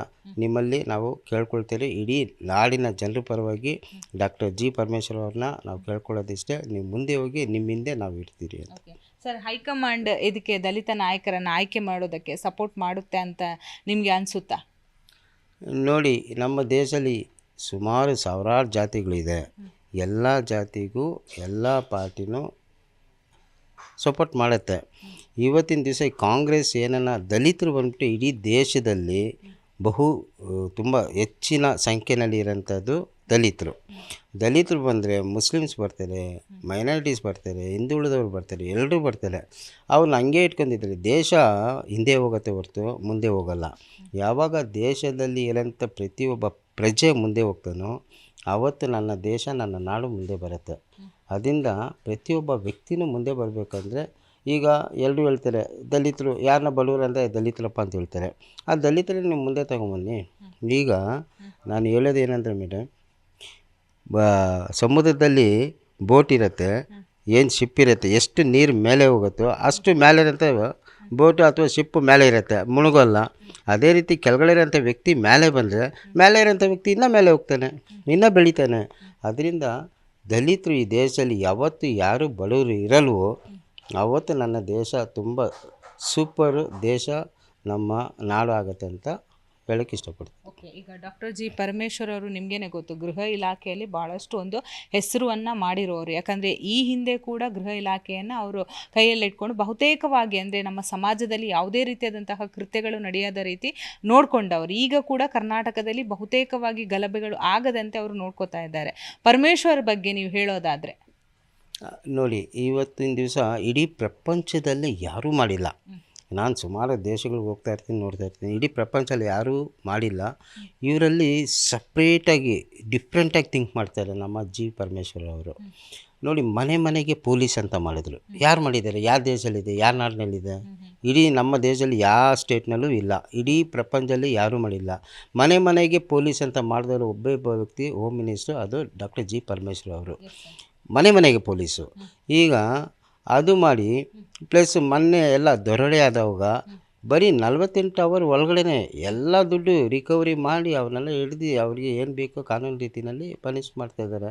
ನಿಮ್ಮಲ್ಲಿ ನಾವು ಕೇಳ್ಕೊಳ್ತೀರಿ. ಇಡೀ ನಾಡಿನ ಜನರ ಪರವಾಗಿ ಡಾಕ್ಟರ್ G ಪರಮೇಶ್ವರ್ ಅವ್ರನ್ನ ನಾವು ಕೇಳ್ಕೊಳ್ಳೋದಿಷ್ಟೇ, ನೀವು ಮುಂದೆ ಹೋಗಿ ನಿಮ್ಮ ಹಿಂದೆ ನಾವು ಇರ್ತೀರಿ ಅಂತ.
ಸರ್, ಹೈಕಮಾಂಡ್ ಇದಕ್ಕೆ ದಲಿತ ನಾಯಕರನ್ನು ಆಯ್ಕೆ ಮಾಡೋದಕ್ಕೆ ಸಪೋರ್ಟ್ ಮಾಡುತ್ತೆ ಅಂತ ನಿಮಗೆ ಅನಿಸುತ್ತಾ?
ನೋಡಿ, ನಮ್ಮ ದೇಶದಲ್ಲಿ ಸುಮಾರು ಸಾವಿರಾರು ಜಾತಿಗಳಿದೆ. ಎಲ್ಲ ಜಾತಿಗೂ ಎಲ್ಲ ಪಾರ್ಟಿನೂ ಸಪೋರ್ಟ್ ಮಾಡುತ್ತೆ. ಇವತ್ತಿನ ದಿವಸ ಕಾಂಗ್ರೆಸ್ ಏನನ್ನ ದಲಿತರು ಬಂದ್ಬಿಟ್ಟು ಇಡೀ ದೇಶದಲ್ಲಿ ತುಂಬ ಹೆಚ್ಚಿನ ಸಂಖ್ಯೆಯಲ್ಲಿ ಇರೋಂಥದ್ದು ದಲಿತರು ಬಂದರೆ ಮುಸ್ಲಿಮ್ಸ್ ಬರ್ತಾರೆ, ಮೈನಾರಿಟೀಸ್ ಬರ್ತಾರೆ, ಹಿಂದುಳಿದವ್ರು ಬರ್ತಾರೆ, ಎಲ್ಲರೂ ಬರ್ತಾರೆ. ಅವ್ರನ್ನ ಹಂಗೆ ಇಟ್ಕೊಂಡಿದ್ದಾರೆ. ದೇಶ ಹಿಂದೆ ಹೋಗುತ್ತೆ ಹೊರತು ಮುಂದೆ ಹೋಗಲ್ಲ. ಯಾವಾಗ ದೇಶದಲ್ಲಿ ಇರೋಂಥ ಪ್ರತಿಯೊಬ್ಬ ಪ್ರಜೆ ಮುಂದೆ ಹೋಗ್ತಾನೋ ಆವತ್ತು ನನ್ನ ದೇಶ, ನನ್ನ ನಾಡು ಮುಂದೆ ಬರುತ್ತೆ. ಅದರಿಂದ ಪ್ರತಿಯೊಬ್ಬ ವ್ಯಕ್ತಿನೂ ಮುಂದೆ ಬರಬೇಕಂದ್ರೆ, ಈಗ ಎಲ್ಲರೂ ಹೇಳ್ತಾರೆ ದಲಿತರು ಯಾರನ್ನ ಬಡವರು ಅಂದರೆ ದಲಿತರಪ್ಪ ಅಂತ ಹೇಳ್ತಾರೆ. ಆ ದಲಿತರನ್ನ ನೀವು ಮುಂದೆ ತಗೊಂಬನ್ನಿ. ಈಗ ನಾನು ಹೇಳೋದು ಏನಂದರೆ ಮೇಡಮ್, ಸಮುದ್ರದಲ್ಲಿ ಬೋಟ್ ಇರುತ್ತೆ, ಏನು ಶಿಪ್ ಇರುತ್ತೆ, ಎಷ್ಟು ನೀರು ಮೇಲೆ ಹೋಗುತ್ತೋ ಅಷ್ಟು ಮೇಲೆ ಇರೋಂಥ ಬೋಟು ಅಥವಾ ಶಿಪ್ಪು ಮೇಲೆ ಇರುತ್ತೆ, ಮುಳುಗೋಲ್ಲ. ಅದೇ ರೀತಿ ಕೆಳಗಡೆ ಇರೋಂಥ ವ್ಯಕ್ತಿ ಮೇಲೆ ಬಂದರೆ ಮೇಲೆ ಇರೋಂಥ ವ್ಯಕ್ತಿ ಇನ್ನೂ ಮೇಲೆ ಹೋಗ್ತಾನೆ, ಇನ್ನೂ ಬೆಳಿತಾನೆ. ಅದರಿಂದ ದಲಿತರು ಈ ದೇಶದಲ್ಲಿ ಯಾವತ್ತು ಯಾರು ಬಡವರು ಇರಲ್ವೋ ಆವತ್ತು ನನ್ನ ದೇಶ ತುಂಬ ಸೂಪರು ದೇಶ, ನಮ್ಮ ನಾಡು ಆಗುತ್ತೆ ಅಂತ ಹೇಳೋಕ್ಕೆ ಇಷ್ಟಪಡ್ತೀನಿ.
ಓಕೆ, ಈಗ ಡಾಕ್ಟರ್ ಜಿ ಪರಮೇಶ್ವರ್ ಅವರು ನಿಮಗೇನೆ ಗೊತ್ತು, ಗೃಹ ಇಲಾಖೆಯಲ್ಲಿ ಭಾಳಷ್ಟು ಒಂದು ಹೆಸರುವನ್ನು ಮಾಡಿರೋರು. ಯಾಕಂದರೆ ಈ ಹಿಂದೆ ಕೂಡ ಗೃಹ ಇಲಾಖೆಯನ್ನು ಅವರು ಕೈಯಲ್ಲಿಟ್ಕೊಂಡು ಬಹುತೇಕವಾಗಿ ಅಂದರೆ ನಮ್ಮ ಸಮಾಜದಲ್ಲಿ ಯಾವುದೇ ರೀತಿಯಾದಂತಹ ಕೃತ್ಯಗಳು ನಡೆಯದ ರೀತಿ ನೋಡ್ಕೊಂಡವರು. ಈಗ ಕೂಡ ಕರ್ನಾಟಕದಲ್ಲಿ ಬಹುತೇಕವಾಗಿ ಗಲಭೆಗಳು ಆಗದಂತೆ ಅವರು ನೋಡ್ಕೋತಾ ಇದ್ದಾರೆ. ಪರಮೇಶ್ವರ್ ಬಗ್ಗೆ ನೀವು ಹೇಳೋದಾದರೆ?
ನೋಡಿ, ಇವತ್ತಿನ ದಿವಸ ಇಡೀ ಪ್ರಪಂಚದಲ್ಲಿ ಯಾರೂ ಮಾಡಿಲ್ಲ. ನಾನು ಸುಮಾರು ದೇಶಗಳಿಗೆ ಹೋಗ್ತಾ ಇರ್ತೀನಿ, ನೋಡ್ತಾ ಇರ್ತೀನಿ. ಇಡೀ ಪ್ರಪಂಚದಲ್ಲಿ ಯಾರೂ ಮಾಡಿಲ್ಲ. ಇವರಲ್ಲಿ ಸಪ್ರೇಟಾಗಿ ಡಿಫ್ರೆಂಟಾಗಿ ಥಿಂಕ್ ಮಾಡ್ತಾರೆ ನಮ್ಮ ಜಿ ಪರಮೇಶ್ವರ್ ಅವರು. ನೋಡಿ, ಮನೆ ಮನೆಗೆ ಪೊಲೀಸ್ ಅಂತ ಮಾಡಿದ್ರು. ಯಾರು ಮಾಡಿದ್ದಾರೆ? ಯಾವ ದೇಶದಲ್ಲಿದೆ? ಯಾರ ನಾಡಿನಲ್ಲಿದೆ? ಇಡೀ ನಮ್ಮ ದೇಶದಲ್ಲಿ ಯಾವ ಸ್ಟೇಟ್ನಲ್ಲೂ ಇಲ್ಲ. ಇಡೀ ಪ್ರಪಂಚದಲ್ಲಿ ಯಾರೂ ಮಾಡಿಲ್ಲ. ಮನೆ ಮನೆಗೆ ಪೊಲೀಸ್ ಅಂತ ಮಾಡಿದವರು ಒಬ್ಬ ವ್ಯಕ್ತಿ ಹೋಮ್ ಮಿನಿಸ್ಟ್ರು, ಅದು ಡಾಕ್ಟರ್ ಜಿ ಪರಮೇಶ್ವರ್ ಅವರು. ಮನೆ ಮನೆಗೆ ಪೊಲೀಸು. ಈಗ ಅದು ಮಾಡಿ ಪ್ಲಸ್ ಮೊನ್ನೆ ಎಲ್ಲ ದೊರಳೆ ಆದವಾಗ ಬರೀ 48 ಅವರ್ ಒಳಗಡೆ ಎಲ್ಲ ದುಡ್ಡು ರಿಕವರಿ ಮಾಡಿ ಅವ್ರನ್ನೆಲ್ಲ ಹಿಡ್ದು ಅವ್ರಿಗೆ ಏನು ಬೇಕೋ ಕಾನೂನು ರೀತಿಯಲ್ಲಿ ಪನಿಷ್ ಮಾಡ್ತಾಯಿದ್ದಾರೆ.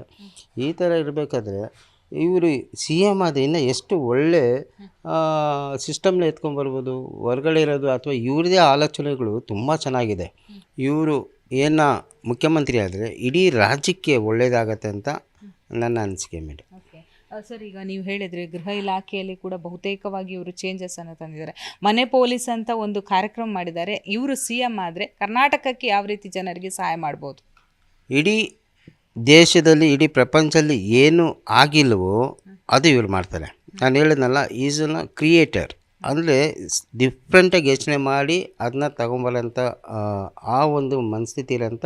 ಈ ಥರ ಇರಬೇಕಾದ್ರೆ ಇವರು ಸಿ ಎಮ್ ಆದ ಇನ್ನು ಎಷ್ಟು ಒಳ್ಳೆ ಸಿಸ್ಟಮ್ನ ಎತ್ಕೊಂಡ್ಬರ್ಬೋದು. ಹೊರಗಡೆ ಇರೋದು ಅಥವಾ ಇವ್ರದ್ದೇ ಆಲೋಚನೆಗಳು ತುಂಬ ಚೆನ್ನಾಗಿದೆ. ಇವರು ಏನು ಮುಖ್ಯಮಂತ್ರಿ ಆದರೆ ಇಡೀ ರಾಜ್ಯಕ್ಕೆ ಒಳ್ಳೆಯದಾಗತ್ತೆ ಅಂತ ನನ್ನ ಅನಿಸಿಕೆ ಮೇಡಮ್.
ಸರ್, ಈಗ ನೀವು ಹೇಳಿದರೆ ಗೃಹ ಇಲಾಖೆಯಲ್ಲಿ ಕೂಡ ಬಹುತೇಕವಾಗಿ ಇವರು ಚೇಂಜಸನ್ನು ತಂದಿದ್ದಾರೆ. ಮನೆ ಪೊಲೀಸ್ ಅಂತ ಒಂದು ಕಾರ್ಯಕ್ರಮ ಮಾಡಿದ್ದಾರೆ. ಇವರು ಸಿ ಎಮ್ ಆದರೆ ಕರ್ನಾಟಕಕ್ಕೆ ಯಾವ ರೀತಿ ಜನರಿಗೆ ಸಹಾಯ ಮಾಡ್ಬೋದು?
ಇಡೀ ದೇಶದಲ್ಲಿ ಇಡೀ ಪ್ರಪಂಚದಲ್ಲಿ ಏನು ಆಗಿಲ್ವೋ ಅದು ಇವ್ರು ಮಾಡ್ತಾರೆ. ನಾನು ಹೇಳಿದ್ನಲ್ಲ, ಈಸ್ ಅ ಕ್ರಿಯೇಟರ್. ಅಂದರೆ ಡಿಫ್ರೆಂಟಾಗಿ ಯೋಚನೆ ಮಾಡಿ ಅದನ್ನ ತಗೊಂಬರೋಂಥ ಆ ಒಂದು ಮನಸ್ಥಿತಿ ಇರೋಂಥ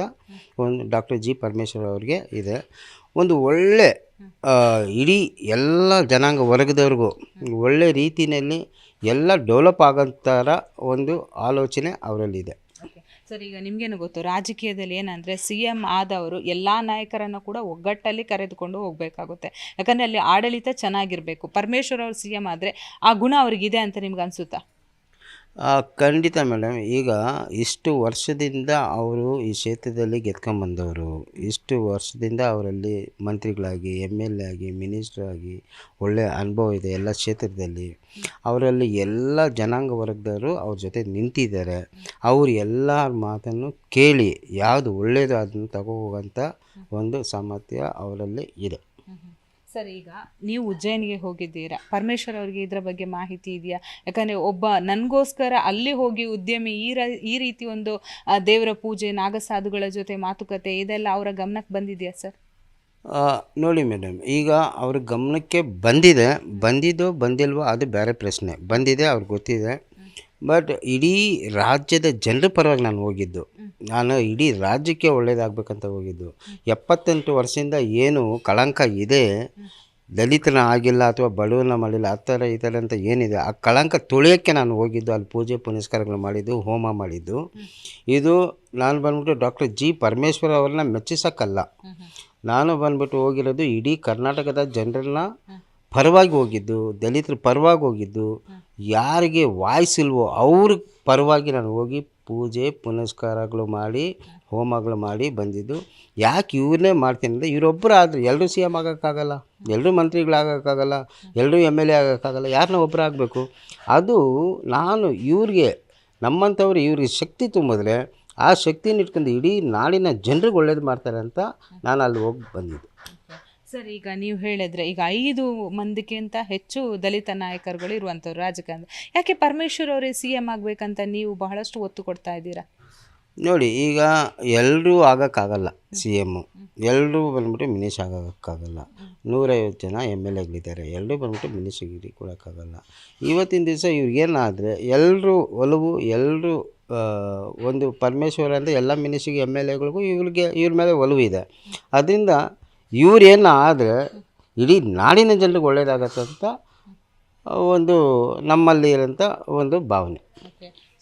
ಒಂದು ಡಾಕ್ಟರ್ ಜಿ ಪರಮೇಶ್ವರ್ ಅವ್ರಿಗೆ ಇದೆ. ಒಂದು ಒಳ್ಳೆ ಇಡೀ ಎಲ್ಲ ಜನಾಂಗ ವರ್ಗದವ್ರಿಗೂ ಒಳ್ಳೆ ರೀತಿಯಲ್ಲಿ ಎಲ್ಲ ಡೆವಲಪ್ ಆಗೋಂಥರ ಒಂದು ಆಲೋಚನೆ ಅವರಲ್ಲಿದೆ.
ಸರ್, ಈಗ ನಿಮಗೇನು ಗೊತ್ತು, ರಾಜಕೀಯದಲ್ಲಿ ಏನಂದರೆ ಸಿ ಎಮ್ ಆದವರು ಎಲ್ಲ ನಾಯಕರನ್ನು ಕೂಡ ಒಗ್ಗಟ್ಟಲ್ಲಿ ಕರೆದುಕೊಂಡು ಹೋಗಬೇಕಾಗುತ್ತೆ. ಯಾಕಂದರೆ ಅಲ್ಲಿ ಆಡಳಿತ ಚೆನ್ನಾಗಿರಬೇಕು. ಪರಮೇಶ್ವರ್ ಅವರು ಸಿ ಎಮ್ ಆದರೆ ಆ ಗುಣ ಅವ್ರಿಗಿದೆ ಅಂತ ನಿಮ್ಗೆ ಅನಿಸುತ್ತಾ?
ಖಂಡಿತ ಮೇಡಮ್. ಈಗ ಇಷ್ಟು ವರ್ಷದಿಂದ ಅವರು ಈ ಕ್ಷೇತ್ರದಲ್ಲಿ ಗೆದ್ಕೊಂಬಂದವರು. ಇಷ್ಟು ವರ್ಷದಿಂದ ಅವರಲ್ಲಿ ಮಂತ್ರಿಗಳಾಗಿ, ಎಮ್ ಎಲ್ ಎ ಆಗಿ, ಮಿನಿಸ್ಟ್ರಾಗಿ ಒಳ್ಳೆಯ ಅನುಭವ ಇದೆ ಎಲ್ಲ ಕ್ಷೇತ್ರದಲ್ಲಿ. ಅವರಲ್ಲಿ ಎಲ್ಲ ಜನಾಂಗ ವರ್ಗದವರು ಅವ್ರ ಜೊತೆ ನಿಂತಿದ್ದಾರೆ. ಅವರು ಎಲ್ಲರ ಮಾತನ್ನು ಕೇಳಿ ಯಾವುದು ಒಳ್ಳೆಯದು ಅದನ್ನು ತಗೋಹೋಗೋಂಥ ಒಂದು ಸಾಮರ್ಥ್ಯ ಅವರಲ್ಲಿ ಇದೆ.
ಸರ್, ಈಗ ನೀವು ಉಜ್ಜಯಿನಿಗೆ ಹೋಗಿದ್ದೀರಾ. ಪರಮೇಶ್ವರ್ ಅವರಿಗೆ ಇದರ ಬಗ್ಗೆ ಮಾಹಿತಿ ಇದೆಯಾ? ಯಾಕಂದರೆ ಒಬ್ಬ ನನಗೋಸ್ಕರ ಅಲ್ಲಿ ಹೋಗಿ ಉದ್ಯಮಿ ಈ ರೀತಿ ಒಂದು ದೇವರ ಪೂಜೆ, ನಾಗಸಾಧುಗಳ ಜೊತೆ ಮಾತುಕತೆ ಇದೆಲ್ಲ ಅವರ ಗಮನಕ್ಕೆ ಬಂದಿದೆಯಾ ಸರ್?
ನೋಡಿ ಮೇಡಮ್, ಈಗ ಅವ್ರ ಗಮನಕ್ಕೆ ಬಂದಿದ್ದೋ ಬಂದಿಲ್ವೋ ಅದು ಬೇರೆ ಪ್ರಶ್ನೆ. ಬಂದಿದೆ, ಅವ್ರಿಗೆ ಗೊತ್ತಿದೆ. ಬಟ್ ಇಡೀ ರಾಜ್ಯದ ಜನರ ಪರವಾಗಿ ನಾನು ಹೋಗಿದ್ದು. ನಾನು ಇಡೀ ರಾಜ್ಯಕ್ಕೆ ಒಳ್ಳೇದಾಗಬೇಕಂತ ಹೋಗಿದ್ದು. 78 ವರ್ಷದಿಂದ ಏನು ಕಳಂಕ ಇದೆ, ದಲಿತನ ಆಗಿಲ್ಲ ಅಥವಾ ಬಡವನ ಮಾಡಿಲ್ಲ, ಆ ಥರ ಈ ಥರ ಅಂತ ಏನಿದೆ, ಆ ಕಳಂಕ ತುಳಿಯೋಕ್ಕೆ ನಾನು ಹೋಗಿದ್ದು. ಅಲ್ಲಿ ಪೂಜೆ ಪುನಸ್ಕಾರಗಳು ಮಾಡಿದ್ದು, ಹೋಮ ಮಾಡಿದ್ದು. ಇದು ನಾನು ಬಂದ್ಬಿಟ್ಟು ಡಾಕ್ಟರ್ ಜಿ ಪರಮೇಶ್ವರ್ ಅವ್ರನ್ನ ಮೆಚ್ಚಿಸೋಕ್ಕಲ್ಲ. ನಾನು ಬಂದ್ಬಿಟ್ಟು ಹೋಗಿರೋದು ಇಡೀ ಕರ್ನಾಟಕದ ಜನರನ್ನ ಪರವಾಗಿ ಹೋಗಿದ್ದು, ದಲಿತರ ಪರವಾಗಿ ಹೋಗಿದ್ದು. ಯಾರಿಗೆ ವಾಯ್ಸ್ ಇಲ್ವೋ ಅವ್ರ ಪರವಾಗಿ ನಾನು ಹೋಗಿ ಪೂಜೆ ಪುನಸ್ಕಾರಗಳು ಮಾಡಿ, ಹೋಮಗಳು ಮಾಡಿ ಬಂದಿದ್ದು. ಯಾಕೆ ಇವ್ರನ್ನೇ ಮಾಡ್ತೀನಿ ಅಂದರೆ, ಇವರೊಬ್ಬರು ಆದರೆ ಎಲ್ಲರೂ ಸಿ ಎಮ್ ಆಗೋಕ್ಕಾಗಲ್ಲ, ಎಲ್ಲರೂ ಮಂತ್ರಿಗಳಾಗೋಕ್ಕಾಗಲ್ಲ, ಎಲ್ಲರೂ ಎಮ್ ಎಲ್ ಎ ಆಗೋಕ್ಕಾಗಲ್ಲ. ಯಾರನ್ನ ಒಬ್ಬರು ಆಗಬೇಕು. ಅದು ನಾನು ಇವ್ರಿಗೆ ನಮ್ಮಂಥವ್ರು ಇವ್ರಿಗೆ ಶಕ್ತಿ ತುಂಬಿದ್ರೆ ಆ ಶಕ್ತಿನ ಇಟ್ಕೊಂಡು ಇಡೀ ನಾಡಿನ ಜನರಿಗೆ ಒಳ್ಳೇದು ಮಾಡ್ತಾರೆ ಅಂತ ನಾನು ಅಲ್ಲಿ ಹೋಗಿ ಬಂದಿದ್ದು.
ಸರ್, ಈಗ ನೀವು ಹೇಳಿದ್ರೆ ಈಗ 5 ಮಂದಿಗಿಂತ ಹೆಚ್ಚು ದಲಿತ ನಾಯಕರುಗಳು ಇರುವಂಥವ್ರು ರಾಜಕಾರಣ. ಯಾಕೆ ಪರಮೇಶ್ವರ್ ಅವರೇ ಸಿ ಎಮ್ ಆಗಬೇಕಂತ ನೀವು ಬಹಳಷ್ಟು ಒತ್ತು ಕೊಡ್ತಾ ಇದ್ದೀರಾ?
ನೋಡಿ, ಈಗ ಎಲ್ಲರೂ ಆಗೋಕ್ಕಾಗಲ್ಲ ಸಿ ಎಮ್ಮು. ಎಲ್ಲರೂ ಬಂದ್ಬಿಟ್ಟು ಮಿನಿಸ್ಟ್ರ್ ಆಗೋಕ್ಕಾಗಲ್ಲ. 150 ಜನ ಎಮ್ ಎಲ್ ಎಗಳಿದ್ದಾರೆ. ಎಲ್ಲರೂ ಬಂದ್ಬಿಟ್ಟು ಮಿನಿಸ್ಟ್ರಿಗಿರಿ ಕೊಡೋಕ್ಕಾಗಲ್ಲ. ಇವತ್ತಿನ ದಿವಸ ಇವ್ರಿಗೇನಾದರೆ ಎಲ್ಲರೂ ಒಲವು, ಎಲ್ಲರೂ ಒಂದು ಪರಮೇಶ್ವರ್ ಅಂದರೆ ಎಲ್ಲ ಮಿನಿಸ್ಟ್ರಿಗೆ ಎಮ್ ಎಲ್ ಎಗಳಿಗೂ ಇವ್ರ ಮೇಲೆ ಒಲವು ಇದೆ. ಅದರಿಂದ ಇವ್ರೇನು ಆದರೆ ಇಡೀ ನಾಡಿನ ಜನರಿಗೆ ಒಳ್ಳೆಯದಾಗತ್ತೆ ಅಂತ ಒಂದು ನಮ್ಮಲ್ಲಿ ಇರೋಂಥ ಒಂದು ಭಾವನೆ.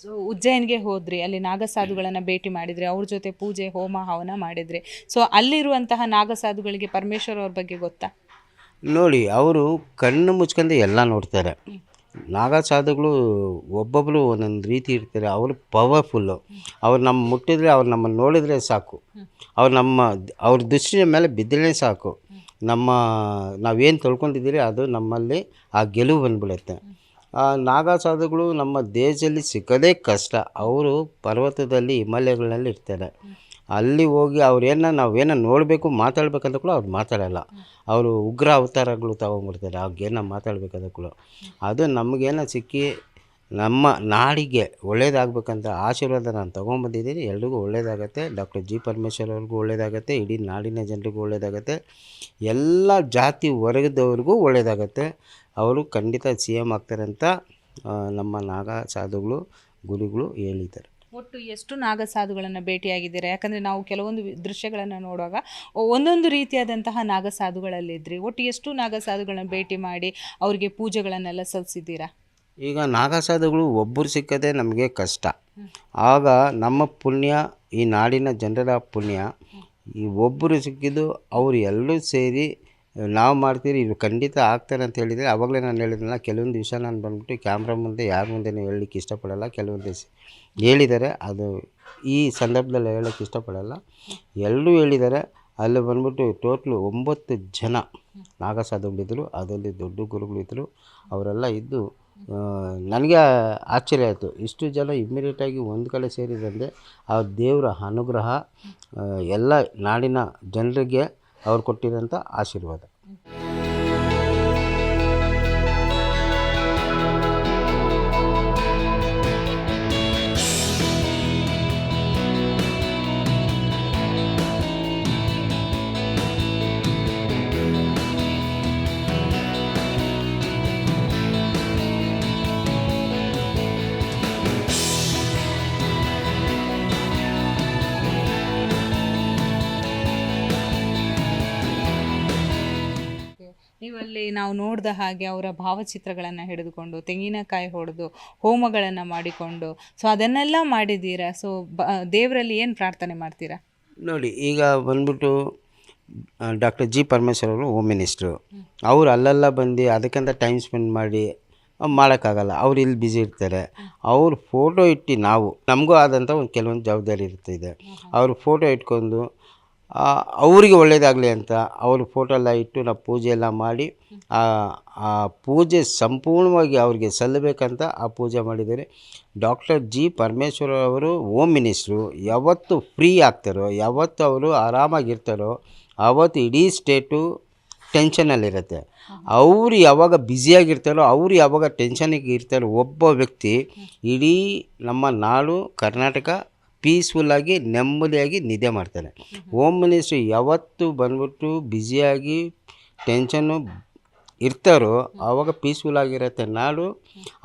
ಸೊ ಉಜ್ಜಯಿನಿಗೆ ಹೋದ್ರಿ, ಅಲ್ಲಿ ನಾಗಸಾಧುಗಳನ್ನು ಭೇಟಿ ಮಾಡಿದರೆ, ಅವ್ರ ಜೊತೆ ಪೂಜೆ ಹೋಮ ಹವನ ಮಾಡಿದರೆ. ಸೊ ಅಲ್ಲಿರುವಂತಹ ನಾಗಸಾಧುಗಳಿಗೆ ಪರಮೇಶ್ವರ್ ಅವ್ರ ಬಗ್ಗೆ ಗೊತ್ತಾ?
ನೋಡಿ, ಅವರು ಕಣ್ಣು ಮುಚ್ಕೊಂಡು ಎಲ್ಲ ನೋಡ್ತಾರೆ. ನಾಗಸಾಧುಗಳು ಒಬ್ಬೊಬ್ಬರು ಒಂದೊಂದು ರೀತಿ ಇರ್ತಾರೆ. ಅವರು ಪವರ್ಫುಲ್ಲು. ಅವ್ರು ನಮ್ಮ ಮುಟ್ಟಿದ್ರೆ, ಅವ್ರು ನಮ್ಮನ್ನು ನೋಡಿದರೆ ಸಾಕು, ಅವ್ರ ದೃಷ್ಟಿಯ ಮೇಲೆ ಬಿದ್ದರೆ ಸಾಕು, ನಾವೇನು ತೊಳ್ಕೊಂಡಿದ್ದೀರಿ ಅದು ನಮ್ಮಲ್ಲಿ ಆ ಗೆಲುವು ಬಂದ್ಬಿಡುತ್ತೆ. ನಾಗಾ ಸಾಧುಗಳು ನಮ್ಮ ದೇಶದಲ್ಲಿ ಸಿಗೋದೇ ಕಷ್ಟ. ಅವರು ಪರ್ವತದಲ್ಲಿ ಹಿಮಾಲಯಗಳಲ್ಲಿ ಇರ್ತಾರೆ. ಅಲ್ಲಿ ಹೋಗಿ ನಾವೇನೋ ನೋಡಬೇಕು ಮಾತಾಡ್ಬೇಕಂತ ಕೂಡ ಅವ್ರು ಮಾತಾಡಲ್ಲ. ಅವರು ಉಗ್ರ ಅವತಾರಗಳು ತೊಗೊಂಡ್ಬಿಡ್ತಾರೆ ಅವ್ರಿಗೇನೋ ಮಾತಾಡ್ಬೇಕಂತ ಕೂಡ. ಅದು ನಮಗೇನೋ ಸಿಕ್ಕಿ ನಮ್ಮ ನಾಡಿಗೆ ಒಳ್ಳೇದಾಗಬೇಕಂತ ಆಶೀರ್ವಾದ ನಾನು ತೊಗೊಂಬಂದಿದ್ದೀನಿ. ಎಲ್ರಿಗೂ ಒಳ್ಳೇದಾಗತ್ತೆ. ಡಾಕ್ಟರ್ ಜಿ ಪರಮೇಶ್ವರ್ ಅವ್ರಿಗೂ ಒಳ್ಳೇದಾಗತ್ತೆ. ಇಡೀ ನಾಡಿನ ಜನರಿಗೂ ಒಳ್ಳೇದಾಗತ್ತೆ. ಎಲ್ಲ ಜಾತಿ ವರ್ಗದವ್ರಿಗೂ ಒಳ್ಳೇದಾಗತ್ತೆ. ಅವರು ಖಂಡಿತ CM ಆಗ್ತಾರೆ ಅಂತ ನಮ್ಮ ನಾಗಾ ಸಾಧುಗಳು ಗುರುಗಳು ಹೇಳಿದ್ದಾರೆ.
ಒಟ್ಟು ಎಷ್ಟು ನಾಗಸಾಧುಗಳನ್ನು ಭೇಟಿಯಾಗಿದ್ದೀರಾ? ಯಾಕಂದರೆ ನಾವು ಕೆಲವೊಂದು ದೃಶ್ಯಗಳನ್ನು ನೋಡುವಾಗ ಒಂದೊಂದು ರೀತಿಯಾದಂತಹ ನಾಗಸಾಧುಗಳಲ್ಲಿದ್ರಿ. ಒಟ್ಟು ಎಷ್ಟು ನಾಗಸಾಧುಗಳನ್ನ ಭೇಟಿ ಮಾಡಿ ಅವರಿಗೆ ಪೂಜೆಗಳನ್ನೆಲ್ಲ ಸಲ್ಲಿಸಿದ್ದೀರಾ?
ಈಗ ನಾಗಸಾಧುಗಳು ಒಬ್ಬರು ಸಿಕ್ಕದೆ ನಮಗೆ ಕಷ್ಟ. ಆಗ ನಮ್ಮ ಪುಣ್ಯ, ಈ ನಾಡಿನ ಜನರ ಪುಣ್ಯ, ಈ ಒಬ್ಬರು ಸಿಕ್ಕಿದ್ದು ಅವರು ಎಲ್ಲರೂ ಸೇರಿ ನಾವು ಮಾಡ್ತೀರಿ ಇದು ಖಂಡಿತ ಆಗ್ತಾರೆ ಅಂತ ಹೇಳಿದರೆ. ಆವಾಗಲೇ ನಾನು ಹೇಳಿದ್ನಲ್ಲ, ಕೆಲವೊಂದು ವಿಷಯ ನಾನು ಬಂದ್ಬಿಟ್ಟು ಕ್ಯಾಮ್ರಾ ಮುಂದೆ ಯಾರ ಮುಂದೆನೂ ಹೇಳಲಿಕ್ಕೆ ಇಷ್ಟಪಡಲ್ಲ. ಕೆಲವೊಂದು ಹೇಳಿದ್ದಾರೆ, ಅದು ಈ ಸಂದರ್ಭದಲ್ಲಿ ಹೇಳೋಕ್ಕೆ ಇಷ್ಟಪಡಲ್ಲ. ಎಲ್ಲರೂ ಹೇಳಿದ್ದಾರೆ. ಅಲ್ಲಿ ಬಂದ್ಬಿಟ್ಟು ಟೋಟ್ಲು 9 ಜನ ನಾಗಸಾಧುಗಳಿದ್ದರು. ಅದರಲ್ಲಿ ದೊಡ್ಡ ಗುರುಗಳಿದ್ದರು. ಅವರೆಲ್ಲ ಇದ್ದು ನನಗೆ ಆಶ್ಚರ್ಯ ಆಯಿತು. ಇಷ್ಟು ಜನ ಇಮ್ಮಿಡಿಯೇಟಾಗಿ ಒಂದು ಕಡೆ ಸೇರಿದಂತೆ ಆ ದೇವರ ಅನುಗ್ರಹ ಎಲ್ಲ ನಾಡಿನ ಜನರಿಗೆ ಅವ್ರು ಕೊಟ್ಟಿರೋಂಥ ಆಶೀರ್ವಾದ.
ನೀವಲ್ಲಿ ನಾವು ನೋಡಿದ ಹಾಗೆ ಅವರ ಭಾವಚಿತ್ರಗಳನ್ನು ಹಿಡಿದುಕೊಂಡು ತೆಂಗಿನಕಾಯಿ ಹೊಡೆದು ಹೋಮಗಳನ್ನು ಮಾಡಿಕೊಂಡು ಅದನ್ನೆಲ್ಲ ಮಾಡಿದ್ದೀರಾ. ದೇವರಲ್ಲಿ ಏನು ಪ್ರಾರ್ಥನೆ ಮಾಡ್ತೀರಾ?
ನೋಡಿ, ಈಗ ಬಂದ್ಬಿಟ್ಟು ಡಾಕ್ಟರ್ ಜಿ ಪರಮೇಶ್ವರ್ ಅವರು ಹೋಮ್ ಮಿನಿಸ್ಟ್ರು. ಅವರು ಅಲ್ಲೆಲ್ಲ ಬಂದು ಅದಕ್ಕಂತ ಟೈಮ್ ಸ್ಪೆಂಡ್ ಮಾಡಿ ಮಾಡೋಕ್ಕಾಗಲ್ಲ. ಅವ್ರು ಇಲ್ಲಿ ಬ್ಯುಸಿ ಇರ್ತಾರೆ. ಅವ್ರ ಫೋಟೋ ಇಟ್ಟು ನಮಗೂ ಆದಂಥ ಒಂದು ಕೆಲವೊಂದು ಜವಾಬ್ದಾರಿ ಇರ್ತಿದೆ. ಅವ್ರ ಫೋಟೋ ಇಟ್ಕೊಂಡು ಅವರಿಗೆ ಒಳ್ಳೆಯದಾಗಲಿ ಅಂತ ಅವ್ರ ಫೋಟೋ ಎಲ್ಲ ಇಟ್ಟು ನಾವು ಪೂಜೆ ಎಲ್ಲ ಮಾಡಿ ಆ ಪೂಜೆ ಸಂಪೂರ್ಣವಾಗಿ ಅವ್ರಿಗೆ ಸಲ್ಲಬೇಕಂತ ಆ ಪೂಜೆ ಮಾಡಿದ್ದಾರೆ. ಡಾಕ್ಟರ್ ಜಿ ಪರಮೇಶ್ವರ್ ಅವರು ಹೋಮ್ ಮಿನಿಸ್ಟ್ರು. ಯಾವತ್ತು ಫ್ರೀ ಆಗ್ತಾರೋ, ಯಾವತ್ತು ಅವರು ಆರಾಮಾಗಿರ್ತಾರೋ ಆವತ್ತು ಇಡೀ ಸ್ಟೇಟು ಟೆನ್ಷನಲ್ಲಿರುತ್ತೆ. ಅವರು ಯಾವಾಗ ಬ್ಯುಸಿಯಾಗಿರ್ತಾರೋ, ಅವರು ಯಾವಾಗ ಟೆನ್ಷನಿಗೆ ಇರ್ತಾರೋ, ಒಬ್ಬ ವ್ಯಕ್ತಿ ಇಡೀ ನಮ್ಮ ನಾಡು ಕರ್ನಾಟಕ ಪೀಸ್ಫುಲ್ಲಾಗಿ ನೆಮ್ಮದಿಯಾಗಿ ನಿದ್ದೆ ಮಾಡ್ತಾನೆ. ಹೋಮ್ ಮಿನಿಸ್ಟ್ರು ಯಾವತ್ತು ಬಂದ್ಬಿಟ್ಟು ಬ್ಯುಸಿಯಾಗಿ ಟೆನ್ಷನ್ನು ಇರ್ತಾರೋ ಆವಾಗ ಪೀಸ್ಫುಲ್ ಆಗಿರುತ್ತೆ ನಾಡು.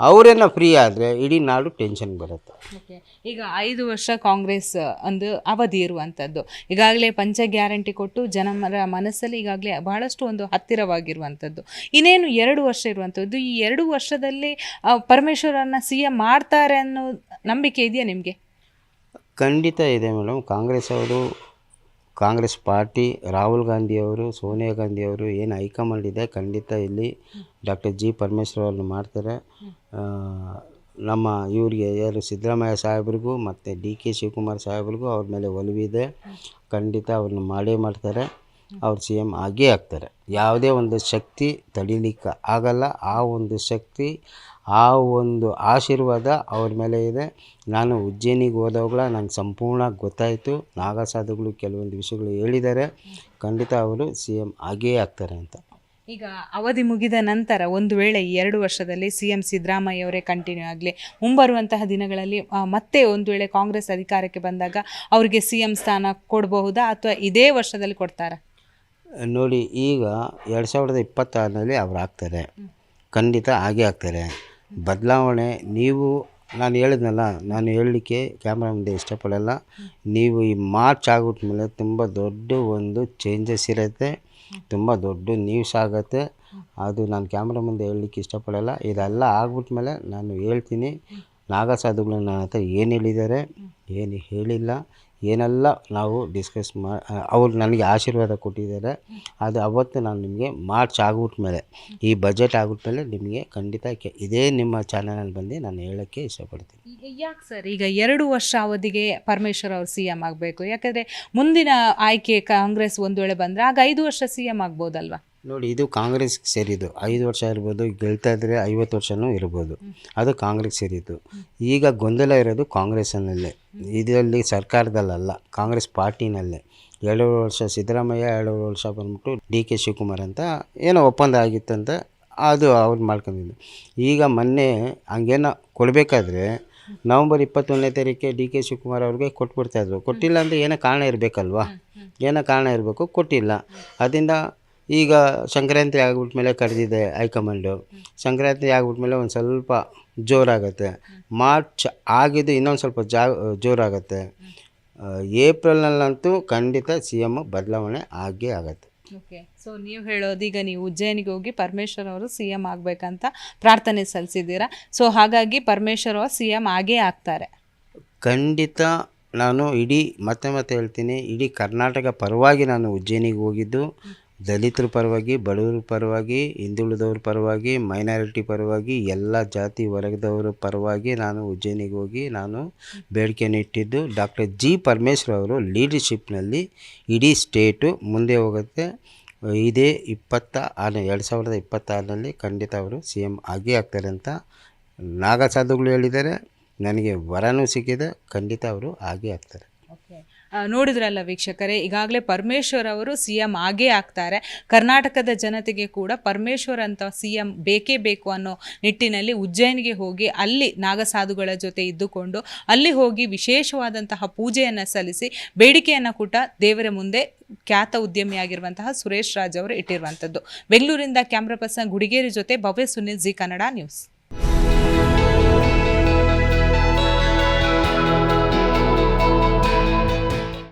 ಅವರೇನ ಫ್ರೀ ಆದರೆ ಇಡೀ ನಾಡು ಟೆನ್ಷನ್ ಬರುತ್ತೆ.
ಈಗ 5 ವರ್ಷ ಕಾಂಗ್ರೆಸ್ ಒಂದು ಅವಧಿ ಇರುವಂಥದ್ದು. ಈಗಾಗಲೇ ಪಂಚ ಗ್ಯಾರಂಟಿ ಕೊಟ್ಟು ಜನರ ಮನಸ್ಸಲ್ಲಿ ಈಗಾಗಲೇ ಬಹಳಷ್ಟು ಒಂದು ಹತ್ತಿರವಾಗಿರುವಂಥದ್ದು. ಇನ್ನೇನು 2 ವರ್ಷ ಇರುವಂಥದ್ದು. ಈ 2 ವರ್ಷದಲ್ಲಿ ಪರಮೇಶ್ವರನ್ನ CM ಮಾಡ್ತಾರೆ ಅನ್ನೋ ನಂಬಿಕೆ ಇದೆಯಾ ನಿಮಗೆ?
ಖಂಡಿತ ಇದೆ ಮೇಡಮ್. ಕಾಂಗ್ರೆಸ್ ಪಾರ್ಟಿ, ರಾಹುಲ್ ಗಾಂಧಿಯವರು, ಸೋನಿಯಾ ಗಾಂಧಿಯವರು ಏನು ಹೈಕಮಾಂಡ್ ಇದೆ, ಖಂಡಿತ ಇಲ್ಲಿ ಡಾಕ್ಟರ್ ಜಿ ಪರಮೇಶ್ವರ್ ಅವ್ರನ್ನ ಮಾಡ್ತಾರೆ. ನಮ್ಮ ಇವರಿಗೆ ಯಾರು ಸಿದ್ದರಾಮಯ್ಯ ಸಾಹೇಬ್ರಿಗೂ ಮತ್ತು DK ಶಿವಕುಮಾರ್ ಸಾಹೇಬ್ರಿಗೂ ಅವ್ರ ಮೇಲೆ ಒಲವಿದೆ. ಖಂಡಿತ ಅವ್ರನ್ನ ಮಾಡೇ ಮಾಡ್ತಾರೆ. ಅವ್ರು CM ಆಗೇ ಆಗ್ತಾರೆ. ಯಾವುದೇ ಒಂದು ಶಕ್ತಿ ತಡೀಲಿಕ್ಕೆ ಆಗಲ್ಲ. ಆ ಒಂದು ಶಕ್ತಿ, ಆ ಒಂದು ಆಶೀರ್ವಾದ ಅವ್ರ ಮೇಲೆ ಇದೆ. ನಾನು ಉಜ್ಜಯಿನಿಗೆ ಹೋದಾಗಲ ನನಗೆ ಸಂಪೂರ್ಣ ಗೊತ್ತಾಯಿತು. ನಾಗಸಾಧುಗಳು ಕೆಲವೊಂದು ವಿಷಯಗಳು ಹೇಳಿದ್ದಾರೆ. ಖಂಡಿತ ಅವರು CM ಆಗೇ ಆಗ್ತಾರೆ ಅಂತ.
ಈಗ ಅವಧಿ ಮುಗಿದ ನಂತರ ಒಂದು ವೇಳೆ ಈ 2 ವರ್ಷದಲ್ಲಿ CM ಸಿದ್ದರಾಮಯ್ಯ ಅವರೇ ಕಂಟಿನ್ಯೂ ಆಗಲಿ, ಮುಂಬರುವಂತಹ ದಿನಗಳಲ್ಲಿ ಮತ್ತೆ ಒಂದು ವೇಳೆ ಕಾಂಗ್ರೆಸ್ ಅಧಿಕಾರಕ್ಕೆ ಬಂದಾಗ ಅವರಿಗೆ CM ಸ್ಥಾನ ಕೊಡಬಹುದಾ ಅಥವಾ ಇದೇ ವರ್ಷದಲ್ಲಿ ಕೊಡ್ತಾರಾ?
ನೋಡಿ, ಈಗ 2026ರಲ್ಲಿ ಅವ್ರು ಆಗ್ತಾರೆ. ಖಂಡಿತ ಆಗೇ ಆಗ್ತಾರೆ. ಬದಲಾವಣೆ ನಾನು ಹೇಳಿದ್ನಲ್ಲ, ನಾನು ಹೇಳಲಿಕ್ಕೆ ಕ್ಯಾಮ್ರಾ ಮುಂದೆ ಇಷ್ಟಪಡಲ್ಲ. ನೀವು ಈ ಮಾರ್ಚ್ ಆಗಿಬಿಟ್ಮೇಲೆ ತುಂಬ ದೊಡ್ಡ ಒಂದು ಚೇಂಜಸ್ ಇರುತ್ತೆ, ತುಂಬ ದೊಡ್ಡ ನ್ಯೂಸ್ ಆಗುತ್ತೆ. ಅದು ನಾನು ಕ್ಯಾಮ್ರಾ ಮುಂದೆ ಹೇಳಲಿಕ್ಕೆ ಇಷ್ಟಪಡಲ್ಲ. ಇದೆಲ್ಲ ಆಗ್ಬಿಟ್ಮೇಲೆ ನಾನು ಹೇಳ್ತೀನಿ. ನಾಗಸಾಧುಗಳು ನನ್ನ ಹತ್ರ ಏನು ಹೇಳಿದ್ದಾರೆ, ಏನು ಹೇಳಿಲ್ಲ, ಏನೆಲ್ಲ ನಾವು ಡಿಸ್ಕಸ್ ಅವ್ರು ನನಗೆ ಆಶೀರ್ವಾದ ಕೊಟ್ಟಿದ್ದಾರೆ. ಅದು ಅವತ್ತು ನಾನು ನಿಮಗೆ ಮಾರ್ಚ್ ಆಗಿಬಿಟ್ಮೇಲೆ, ಈ ಬಜೆಟ್ ಆಗಿಬಿಟ್ಮೇಲೆ ನಿಮಗೆ ಖಂಡಿತ ಇದೇ ನಿಮ್ಮ ಚಾನಲಲ್ಲಿ ಬಂದು ನಾನು ಹೇಳೋಕ್ಕೆ ಇಷ್ಟಪಡ್ತೀನಿ.
ಯಾಕೆ ಸರ್ ಈಗ 2 ವರ್ಷ ಅವಧಿಗೆ ಪರಮೇಶ್ವರ್ ಅವರು CM ಆಗಬೇಕು? ಯಾಕಂದರೆ ಮುಂದಿನ ಆಯ್ಕೆ ಕಾಂಗ್ರೆಸ್ ಒಂದು ವೇಳೆ ಬಂದರೆ ಆಗ 5 ವರ್ಷ CM ಆಗ್ಬೋದಲ್ವಾ?
ನೋಡಿ, ಇದು ಕಾಂಗ್ರೆಸ್ಗೆ ಸೇರಿದ್ದು. 5 ವರ್ಷ ಇರ್ಬೋದು, ಗೆಲ್ತಾ ಇದ್ದರೆ 50 ವರ್ಷವೂ ಇರ್ಬೋದು. ಅದು ಕಾಂಗ್ರೆಸ್ ಸೇರಿದ್ದು. ಈಗ ಗೊಂದಲ ಇರೋದು ಕಾಂಗ್ರೆಸ್ನಲ್ಲೇ, ಇದರಲ್ಲಿ ಸರ್ಕಾರದಲ್ಲ, ಕಾಂಗ್ರೆಸ್ ಪಾರ್ಟಿನಲ್ಲೇ. 2 ವರ್ಷ ಸಿದ್ದರಾಮಯ್ಯ, 2 ವರ್ಷ ಬಂದ್ಬಿಟ್ಟು DK ಶಿವಕುಮಾರ್ ಅಂತ ಏನೋ ಒಪ್ಪಂದ ಆಗಿತ್ತಂತ, ಅದು ಅವ್ರು ಮಾಡ್ಕೊಂಡಿದ್ದು. ಈಗ ಮೊನ್ನೆ ಹಂಗೇನೋ ಕೊಡಬೇಕಾದ್ರೆ ನವಂಬರ್ 21ನೇ ತಾರೀಕಿಗೆ DK ಶಿವಕುಮಾರ್ ಅವ್ರಿಗೆ ಕೊಟ್ಬಿಡ್ತಾಯಿದ್ರು. ಕೊಟ್ಟಿಲ್ಲ ಅಂದರೆ ಏನೋ ಕಾರಣ ಇರಬೇಕಲ್ವ, ಏನೋ ಕಾರಣ ಇರಬೇಕು, ಕೊಟ್ಟಿಲ್ಲ. ಅದರಿಂದ ಈಗ ಸಂಕ್ರಾಂತಿ ಆಗ್ಬಿಟ್ಮೇಲೆ ಕರೆದಿದೆ ಹೈಕಮಾಂಡು. ಸಂಕ್ರಾಂತಿ ಆಗ್ಬಿಟ್ಮೇಲೆ ಒಂದು ಸ್ವಲ್ಪ ಜೋರಾಗುತ್ತೆ. ಮಾರ್ಚ್ ಆಗಿದ್ದು ಇನ್ನೊಂದು ಸ್ವಲ್ಪ ಜೋರಾಗುತ್ತೆ. ಏಪ್ರಿಲ್ನಲ್ಲಂತೂ ಖಂಡಿತ CM ಬದಲಾವಣೆ ಆಗೇ ಆಗುತ್ತೆ.
ಓಕೆ, ಸೊ ನೀವು ಹೇಳೋದು ಈಗ ನೀವು ಉಜ್ಜಯಿನಿಗೆ ಹೋಗಿ ಪರಮೇಶ್ವರ್ ಅವರು CM ಆಗಬೇಕಂತ ಪ್ರಾರ್ಥನೆ ಸಲ್ಲಿಸಿದ್ದೀರಾ. ಸೊ ಹಾಗಾಗಿ ಪರಮೇಶ್ವರ್ ಅವರು CM ಆಗೇ ಆಗ್ತಾರೆ.
ಖಂಡಿತ. ನಾನು ಮತ್ತೆ ಹೇಳ್ತೀನಿ, ಇಡೀ ಕರ್ನಾಟಕ ಪರವಾಗಿ ನಾನು ಉಜ್ಜಯಿನಿಗೆ ಹೋಗಿದ್ದು. ದಲಿತರ ಪರವಾಗಿ, ಬಡವರ ಪರವಾಗಿ, ಹಿಂದುಳಿದವ್ರ ಪರವಾಗಿ, ಮೈನಾರಿಟಿ ಪರವಾಗಿ, ಎಲ್ಲ ಜಾತಿ ವರ್ಗದವರ ಪರವಾಗಿ ನಾನು ಉಜ್ಜಯಿನಿಗೆ ಹೋಗಿ ನಾನು ಬೇಡಿಕೆಯನ್ನು ಇಟ್ಟಿದ್ದು. Doctor G. ಪರಮೇಶ್ವರ್ ಅವರು ಲೀಡರ್ಶಿಪ್ನಲ್ಲಿ ಇಡೀ ಸ್ಟೇಟು ಮುಂದೆ ಹೋಗುತ್ತೆ. ಇದೇ 2026ರಲ್ಲಿ ಖಂಡಿತ ಅವರು CM ಆಗೇ ಆಗ್ತಾರೆ ಅಂತ ನಾಗಸಾಧುಗಳು ಹೇಳಿದ್ದಾರೆ. ನನಗೆ ವರನೂ ಸಿಕ್ಕಿದೆ, ಖಂಡಿತ ಅವರು ಆಗೇ ಆಗ್ತಾರೆ.
ಓಕೆ, ನೋಡಿದ್ರಲ್ಲ ವೀಕ್ಷಕರೇ, ಈಗಾಗಲೇ ಪರಮೇಶ್ವರ್ ಅವರು CM ಆಗೇ ಆಗ್ತಾರೆ. ಕರ್ನಾಟಕದ ಜನತೆಗೆ ಕೂಡ ಪರಮೇಶ್ವರ್ ಅಂತ CM ಬೇಕೇ ಬೇಕು ಅನ್ನೋ ನಿಟ್ಟಿನಲ್ಲಿ ಉಜ್ಜಯಿನಿಗೆ ಹೋಗಿ ಅಲ್ಲಿ ನಾಗಸಾಧುಗಳ ಜೊತೆ ಇದ್ದುಕೊಂಡು ಅಲ್ಲಿ ಹೋಗಿ ವಿಶೇಷವಾದಂತಹ ಪೂಜೆಯನ್ನು ಸಲ್ಲಿಸಿ ಬೇಡಿಕೆಯನ್ನು ಕೂಡ ದೇವರ ಮುಂದೆ ಖ್ಯಾತ ಉದ್ಯಮಿಯಾಗಿರುವಂತಹ ಸುರೇಶ್ ರಾಜ್ ಅವರು ಇಟ್ಟಿರುವಂಥದ್ದು. ಬೆಂಗಳೂರಿಂದ ಕ್ಯಾಮ್ರಾ ಪರ್ಸನ್ ಗುಡಿಗೇರಿ ಜೊತೆ ಭವ್ಯ ಸುನಿಲ್, ಜಿ ಕನ್ನಡ ನ್ಯೂಸ್.